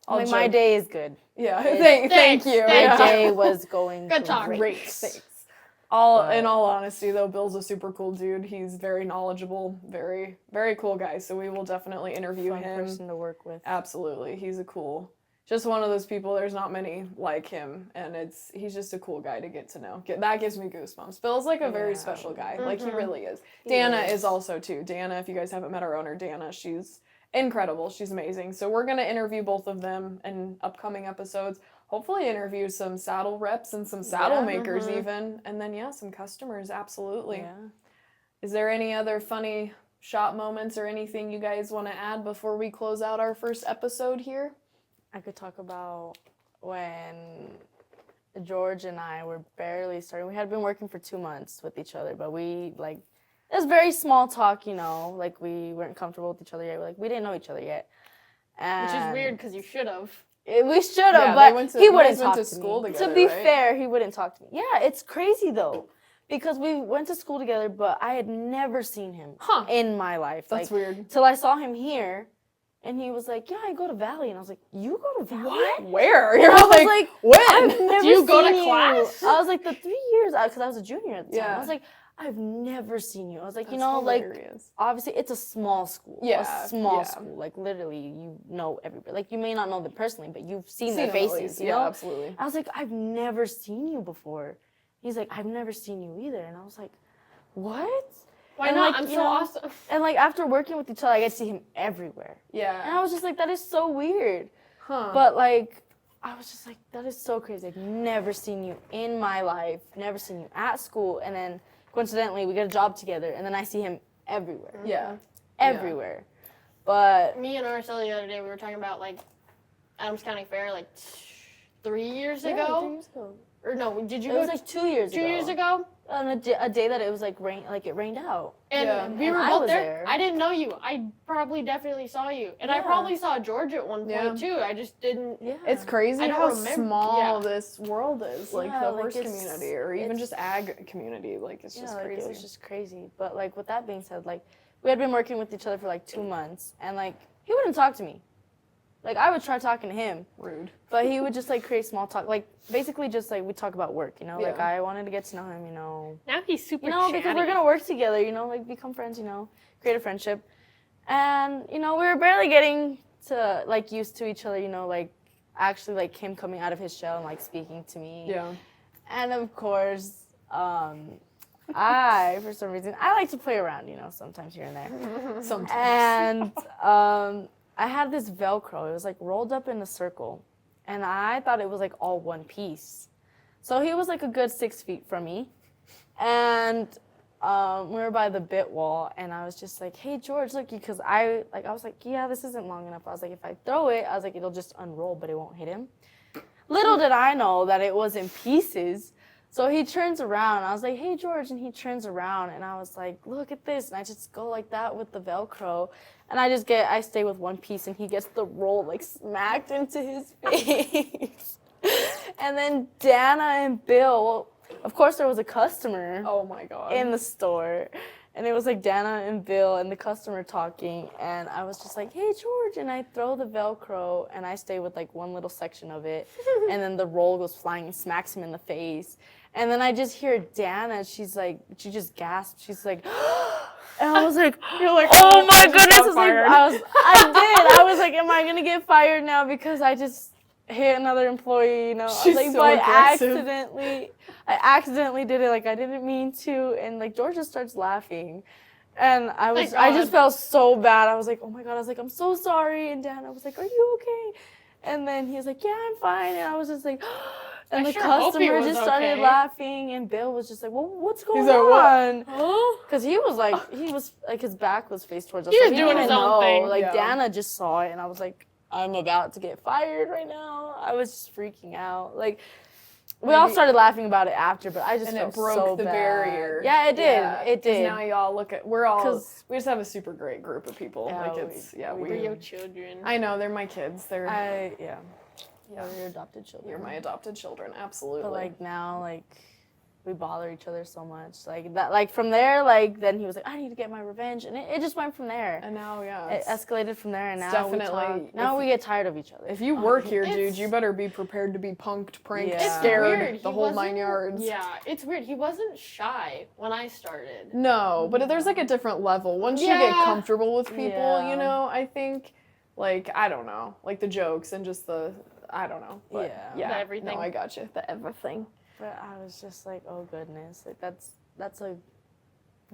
Speaker 1: I'll
Speaker 2: my
Speaker 1: joke.
Speaker 2: day is good.
Speaker 1: Yeah,
Speaker 2: Thanks.
Speaker 1: thank you.
Speaker 2: My
Speaker 1: Yeah.
Speaker 2: day was going
Speaker 3: Good talk.
Speaker 2: great.
Speaker 1: Thanks. In all honesty, though, Bill's a super cool dude. He's very knowledgeable, very, very cool guy. So we will definitely interview
Speaker 2: Fun
Speaker 1: him.
Speaker 2: person to work with.
Speaker 1: Absolutely, he's just one of those people. There's not many like him, and he's just a cool guy to get to know. That gives me goosebumps. Bill's like a very special guy. Like he really is. Dana is also too. Dana, if you guys haven't met our owner, Dana, she's incredible. She's amazing. So we're gonna interview both of them in upcoming episodes. Hopefully interview some saddle reps and some saddle makers even. And then, some customers, absolutely.
Speaker 2: Yeah.
Speaker 1: Is there any other funny shop moments or anything you guys want to add before we close out our first episode here?
Speaker 2: I could talk about when George and I were barely starting. We had been working for 2 months with each other, but it was very small talk, like we weren't comfortable with each other yet. We didn't know each other yet.
Speaker 3: Which is
Speaker 2: And
Speaker 3: weird because you should have.
Speaker 2: We should have,
Speaker 1: Yeah,
Speaker 2: but he wouldn't
Speaker 1: you guys
Speaker 2: talk
Speaker 1: went to
Speaker 2: to
Speaker 1: school
Speaker 2: me.
Speaker 1: together,
Speaker 2: To be
Speaker 1: right?
Speaker 2: fair, he wouldn't talk to me. Yeah, it's crazy though, because we went to school together, but I had never seen him in my life.
Speaker 1: That's weird.
Speaker 2: Till I saw him here, and he was like, "Yeah, I go to Valley," and I was like, "You go to Valley?
Speaker 1: What? Where? You're
Speaker 2: I was
Speaker 1: like, when?
Speaker 2: I've never
Speaker 3: Do you go to
Speaker 2: seen
Speaker 3: class?
Speaker 2: I was like, the 3 years, because I was a junior at the time.
Speaker 1: Yeah.
Speaker 2: I was like, I've never seen you. I was like,
Speaker 1: That's
Speaker 2: like,
Speaker 1: hilarious.
Speaker 2: obviously it's a small school.
Speaker 1: Yeah,
Speaker 2: A small
Speaker 1: yeah.
Speaker 2: school. Like, literally, you know everybody. Like, you may not know them personally, but you've seen their
Speaker 1: them at
Speaker 2: faces,
Speaker 1: least.
Speaker 2: you
Speaker 1: Yeah,
Speaker 2: know?
Speaker 1: absolutely.
Speaker 2: I was like, I've never seen you before. He's like, I've never seen you either. And I was like, what?
Speaker 3: Why
Speaker 2: And
Speaker 3: not?
Speaker 2: like,
Speaker 3: I'm
Speaker 2: you
Speaker 3: so
Speaker 2: know,
Speaker 3: awesome.
Speaker 2: And like, after working with each other, I get to see him everywhere. And
Speaker 1: Yeah.
Speaker 2: I was just like, that is so weird.
Speaker 1: Huh.
Speaker 2: But like, I was just like, that is so crazy. I've never seen you in my life, never seen you at school. And then coincidentally, we get a job together, and then I see him everywhere.
Speaker 1: Yeah.
Speaker 2: Everywhere. But
Speaker 3: Me and Araceli the other day, we were talking about like Adams County Fair like 3 years
Speaker 2: yeah,
Speaker 3: ago.
Speaker 2: 3 years ago.
Speaker 3: Or no, did you
Speaker 2: It
Speaker 3: go
Speaker 2: was like 2 years ago.
Speaker 3: 2 years ago?
Speaker 2: On a day that it was like it rained out.
Speaker 3: And
Speaker 1: Yeah.
Speaker 3: we
Speaker 2: And
Speaker 3: were
Speaker 2: I
Speaker 3: both
Speaker 2: was
Speaker 3: there.
Speaker 2: there.
Speaker 3: I didn't know you. I probably definitely saw you. And I
Speaker 2: Yeah.
Speaker 3: probably saw George at one point
Speaker 1: Yeah.
Speaker 3: too. I just didn't.
Speaker 2: Yeah.
Speaker 1: It's crazy
Speaker 3: I don't
Speaker 1: how
Speaker 3: remember-
Speaker 1: small
Speaker 3: yeah.
Speaker 1: this world is, like
Speaker 2: Yeah,
Speaker 1: the
Speaker 2: like,
Speaker 1: horse
Speaker 2: it's-
Speaker 1: community, or even
Speaker 2: it's-
Speaker 1: just ag community. Like it's just
Speaker 2: like,
Speaker 1: crazy.
Speaker 2: It was just crazy. But like with that being said, like we had been working with each other for like 2 months, and like he wouldn't talk to me. Like I would try talking to him,
Speaker 1: Rude.
Speaker 2: but he would just like create small talk, like basically just like we talk about work, you know. Like
Speaker 1: Yeah.
Speaker 2: I wanted to get to know him, you know.
Speaker 3: Now he's super
Speaker 2: Because
Speaker 3: chatty.
Speaker 2: we're gonna work together, you know, like become friends, you know, create a friendship. And, you know, we were barely getting to like used to each other, you know, like actually like him coming out of his shell and like speaking to me.
Speaker 1: Yeah.
Speaker 2: And of course, I, for some reason, I like to play around, you know, sometimes here and there.
Speaker 1: Sometimes.
Speaker 2: And I had this Velcro. It was like rolled up in a circle. And I thought it was like all one piece. So he was like a good 6 feet from me. And we were by the bit wall. And I was just like, hey, George, look, because I was like, yeah, this isn't long enough. I was like, if I throw it, I was like, it'll just unroll, but it won't hit him. Little did I know that it was in pieces. So he turns around, and I was like, hey, George, and he turns around, and I was like, look at this, and I just go like that with the Velcro, and I stay with one piece, and he gets the roll, like, smacked into his face. And then Dana and Bill, well, of course there was a customer
Speaker 1: Oh my god.
Speaker 2: in the store, and it was like Dana and Bill and the customer talking, and I was just like, hey, George, and I throw the Velcro, and I stay with like one little section of it, and then the roll goes flying and smacks him in the face, and then I just hear Dana, she just gasped, she's like, and I was like,
Speaker 3: You're like,
Speaker 2: oh my
Speaker 3: you
Speaker 2: goodness,
Speaker 3: got fired.
Speaker 2: I was like, am I gonna get fired now because I just hit another employee, you know? I was
Speaker 1: She's
Speaker 2: like,
Speaker 1: so
Speaker 2: but
Speaker 1: aggressive.
Speaker 2: I accidentally did it, like I didn't mean to, and like George just starts laughing. And I just felt so bad. I was like, oh my god, I was like, I'm so sorry. And Dana was like, are you okay? And then he was like, yeah, I'm fine. And I was just like, and
Speaker 3: I
Speaker 2: the
Speaker 3: sure hope he
Speaker 2: customer
Speaker 3: was
Speaker 2: just started
Speaker 3: okay.
Speaker 2: laughing, and Bill was just like, well, what's going
Speaker 1: He's like, what?
Speaker 2: on?
Speaker 3: Huh?
Speaker 2: Because he was like, his back was faced towards us.
Speaker 3: He
Speaker 2: so
Speaker 3: was doing
Speaker 2: didn't
Speaker 3: his own
Speaker 2: know.
Speaker 3: thing.
Speaker 2: Like,
Speaker 1: Yeah.
Speaker 2: Dana just saw it, and I was like, I'm about to get fired right now. I was just freaking out. Like, we all
Speaker 1: Maybe-
Speaker 2: started laughing about it after, but I just
Speaker 1: and
Speaker 2: felt
Speaker 1: it broke
Speaker 2: so
Speaker 1: the
Speaker 2: bad.
Speaker 1: barrier.
Speaker 2: Yeah, it did.
Speaker 1: Yeah,
Speaker 2: It
Speaker 1: 'cause
Speaker 2: did.
Speaker 1: Now y'all we just have a super great group of people.
Speaker 2: Yeah,
Speaker 1: like it's
Speaker 3: We're your children.
Speaker 1: I know they're my kids. They're
Speaker 2: Yeah, we're your adopted children.
Speaker 1: you're my adopted children. Absolutely.
Speaker 2: But like now, like we bother each other so much. Like that. Like from there, like then he was like, I need to get my revenge, and it just went from there.
Speaker 1: and now yeah.
Speaker 2: It
Speaker 1: it's-
Speaker 2: escalated from there, and
Speaker 1: it's
Speaker 2: now we
Speaker 1: definitely-
Speaker 2: talk. Now
Speaker 1: if-
Speaker 2: we get tired of each other.
Speaker 1: if you work here, dude,
Speaker 3: It's-
Speaker 1: you better be prepared to be punked, pranked,
Speaker 2: Yeah. It's
Speaker 1: scared,
Speaker 3: weird.
Speaker 1: the
Speaker 3: He
Speaker 1: whole 9
Speaker 3: wasn't-
Speaker 1: yards.
Speaker 3: Yeah, it's weird. He wasn't shy when I started.
Speaker 1: No, but there's like a different level. Once you get
Speaker 3: Yeah.
Speaker 1: comfortable with people,
Speaker 2: Yeah.
Speaker 1: you know, I think, like, I don't know, like the jokes and just I don't know. But
Speaker 2: Yeah.
Speaker 3: The everything.
Speaker 1: No, I got you. The everything.
Speaker 2: But I was just like, oh goodness, like that's a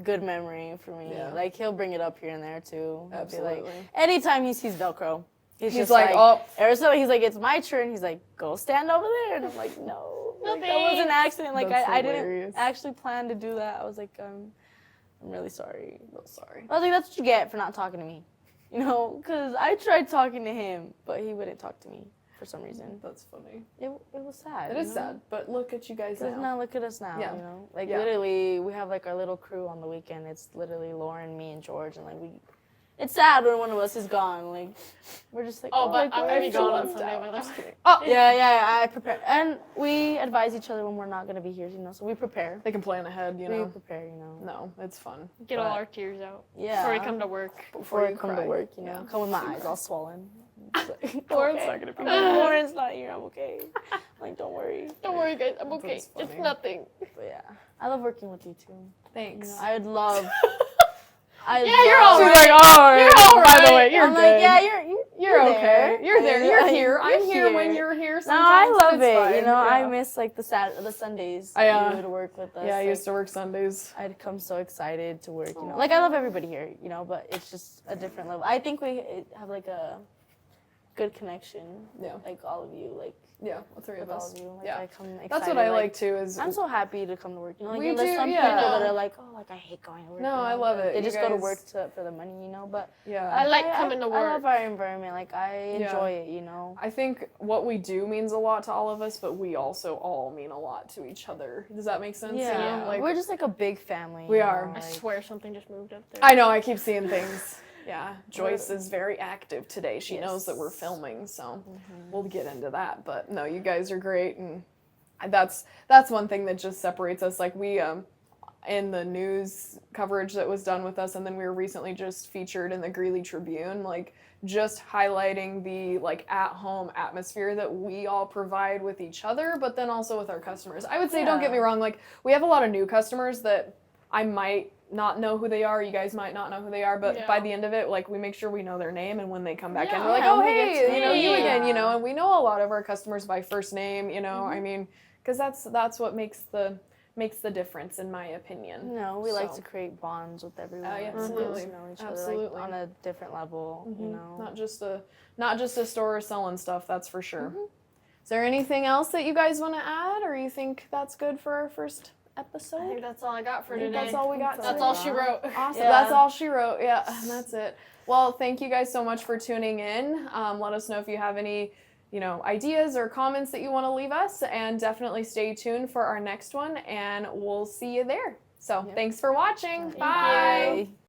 Speaker 2: good memory for me.
Speaker 1: Yeah.
Speaker 2: Like he'll bring it up here and there too. He'll be
Speaker 1: Absolutely.
Speaker 2: like, anytime he sees Velcro, he's just
Speaker 1: like, oh.
Speaker 2: Arizona, he's like, it's my turn. He's like, go stand over there, and I'm like, no,
Speaker 3: No,
Speaker 2: like, that was an
Speaker 3: thanks.
Speaker 2: accident. Like
Speaker 1: That's
Speaker 2: I
Speaker 1: hilarious.
Speaker 2: didn't actually plan to do that. I was like, I'm really sorry.
Speaker 1: Real sorry.
Speaker 2: I was like, that's what you get for not talking to me, you know? Because I tried talking to him, but he wouldn't talk to me for some reason.
Speaker 1: That's funny.
Speaker 2: It was sad.
Speaker 1: It
Speaker 2: you
Speaker 1: is
Speaker 2: know?
Speaker 1: sad, but look at you guys
Speaker 2: Because
Speaker 1: now.
Speaker 2: now look at us now,
Speaker 1: Yeah.
Speaker 2: you know? Like,
Speaker 1: Yeah.
Speaker 2: literally, we have, like, our little crew on the weekend. It's literally Lauren, me, and George, and, like, it's sad when one of us is gone. Like, we're just like,
Speaker 3: Oh, but
Speaker 2: like,
Speaker 3: I'm
Speaker 2: why
Speaker 3: gonna
Speaker 2: are
Speaker 3: be
Speaker 2: you
Speaker 3: gone on
Speaker 2: left
Speaker 3: Sunday.
Speaker 2: out?
Speaker 3: But I'm just kidding.
Speaker 1: Oh,
Speaker 2: Yeah, I prepare. And we advise each other when we're not going to be here, you know? So we prepare.
Speaker 1: They can plan ahead, you
Speaker 2: We
Speaker 1: know.
Speaker 2: prepare, you know?
Speaker 1: No, it's fun.
Speaker 3: Get all
Speaker 2: But-
Speaker 3: our tears out
Speaker 2: Yeah.
Speaker 3: before we come to work.
Speaker 2: Before I
Speaker 1: you
Speaker 2: come
Speaker 1: cry.
Speaker 2: to work, you know?
Speaker 1: Yeah.
Speaker 2: Come with my eyes all swollen. It's like,
Speaker 1: Lauren's
Speaker 2: okay.
Speaker 1: not gonna be
Speaker 2: I'm like, Lauren's not here, I'm okay. Like, don't worry.
Speaker 3: Don't worry, guys. I'm okay.
Speaker 1: That's
Speaker 3: It's
Speaker 1: funny.
Speaker 3: nothing.
Speaker 2: But yeah, I love working with you too.
Speaker 1: Thanks.
Speaker 2: You know, I'd love.
Speaker 3: You're all
Speaker 1: She's
Speaker 3: right.
Speaker 1: like, oh,
Speaker 3: You're all
Speaker 1: by the way,
Speaker 3: right.
Speaker 1: you're
Speaker 2: I'm
Speaker 1: good.
Speaker 2: like, yeah,
Speaker 1: You're okay.
Speaker 2: there.
Speaker 1: You're there. You're here.
Speaker 2: You're
Speaker 1: I'm here when you're here.
Speaker 2: No,
Speaker 1: Sometimes
Speaker 2: I
Speaker 1: and
Speaker 2: love
Speaker 1: it's
Speaker 2: it.
Speaker 1: fine.
Speaker 2: You know,
Speaker 1: yeah.
Speaker 2: I miss like the Sundays.
Speaker 1: Yeah.
Speaker 2: You would work with us.
Speaker 1: Yeah, I
Speaker 2: like,
Speaker 1: used to work Sundays.
Speaker 2: I'd come so excited to work. You know, like I love everybody here. You know, but it's just a different level. I think we have like a good connection.
Speaker 1: Yeah.
Speaker 2: Like all of you, like
Speaker 1: Yeah, the three
Speaker 2: with
Speaker 1: of
Speaker 2: all
Speaker 1: us.
Speaker 2: of you. Like,
Speaker 1: Yeah.
Speaker 2: I come excited.
Speaker 1: That's what I
Speaker 2: like
Speaker 1: like too. Is
Speaker 2: I'm so happy to come to work. You know, like
Speaker 1: We
Speaker 2: there's
Speaker 1: do,
Speaker 2: some
Speaker 1: yeah.
Speaker 2: people that are like, oh, like I hate going to work.
Speaker 1: No,
Speaker 2: you know,
Speaker 1: I love
Speaker 2: but
Speaker 1: it.
Speaker 2: They
Speaker 1: You
Speaker 2: just go to
Speaker 1: guys-
Speaker 2: work for the money, you know. But
Speaker 1: yeah.
Speaker 3: I like coming to
Speaker 2: I
Speaker 3: work.
Speaker 2: love our environment. Like I
Speaker 1: Yeah.
Speaker 2: enjoy it. You know.
Speaker 1: I think what we do means a lot to all of us, but we also all mean a lot to each other. Does that make sense?
Speaker 2: Yeah.
Speaker 1: You know, like
Speaker 2: We're just like a big family.
Speaker 1: We
Speaker 2: you
Speaker 1: are.
Speaker 2: know,
Speaker 3: I
Speaker 2: like-
Speaker 3: swear something just moved up there.
Speaker 1: I know, I keep seeing things. Yeah, Joyce is very active today. She knows that we're
Speaker 2: Yes.
Speaker 1: filming, so
Speaker 2: Mm-hmm.
Speaker 1: we'll get into that. But no, you guys are great, and that's one thing that just separates us. Like we in the news coverage that was done with us, and then we were recently just featured in the Greeley Tribune, like just highlighting the like at-home atmosphere that we all provide with each other, but then also with our customers. I would say, don't get me
Speaker 2: Yeah.
Speaker 1: wrong, like we have a lot of new customers that I might not know who they are, you guys might not know who they are, but
Speaker 3: Yeah.
Speaker 1: by the end of it, like we make sure we know their name, and when they come back in,
Speaker 3: Yeah.
Speaker 1: we're like,
Speaker 2: Yeah,
Speaker 1: oh
Speaker 2: we get
Speaker 1: hey,
Speaker 2: to
Speaker 1: you know,
Speaker 2: know
Speaker 1: you
Speaker 2: you.
Speaker 1: again, you know,
Speaker 2: Yeah.
Speaker 1: and we know a lot of our customers by first name, you know,
Speaker 2: Mm-hmm.
Speaker 1: I mean, because that's what makes the difference, in my opinion.
Speaker 2: No, we like
Speaker 1: So.
Speaker 2: to create bonds with everyone.
Speaker 1: yeah,
Speaker 2: and
Speaker 1: absolutely.
Speaker 2: get to know each other
Speaker 1: Absolutely.
Speaker 2: like, on a different level. You know.
Speaker 1: Not just a store selling stuff, that's for sure. Is there anything else that you guys want to add, or you think that's good for our first episode?
Speaker 3: I think that's all I got for
Speaker 1: I think
Speaker 3: today.
Speaker 1: that's all we got.
Speaker 2: That's
Speaker 3: That's
Speaker 1: today.
Speaker 3: all she wrote.
Speaker 1: Awesome.
Speaker 2: Yeah.
Speaker 1: That's all she wrote. Yeah, that's it. Well, thank you guys so much for tuning in. Let us know if you have any, ideas or comments that you want to leave us, and definitely stay tuned for our next one, and we'll see you there. So thanks for watching. Bye.
Speaker 2: Bye.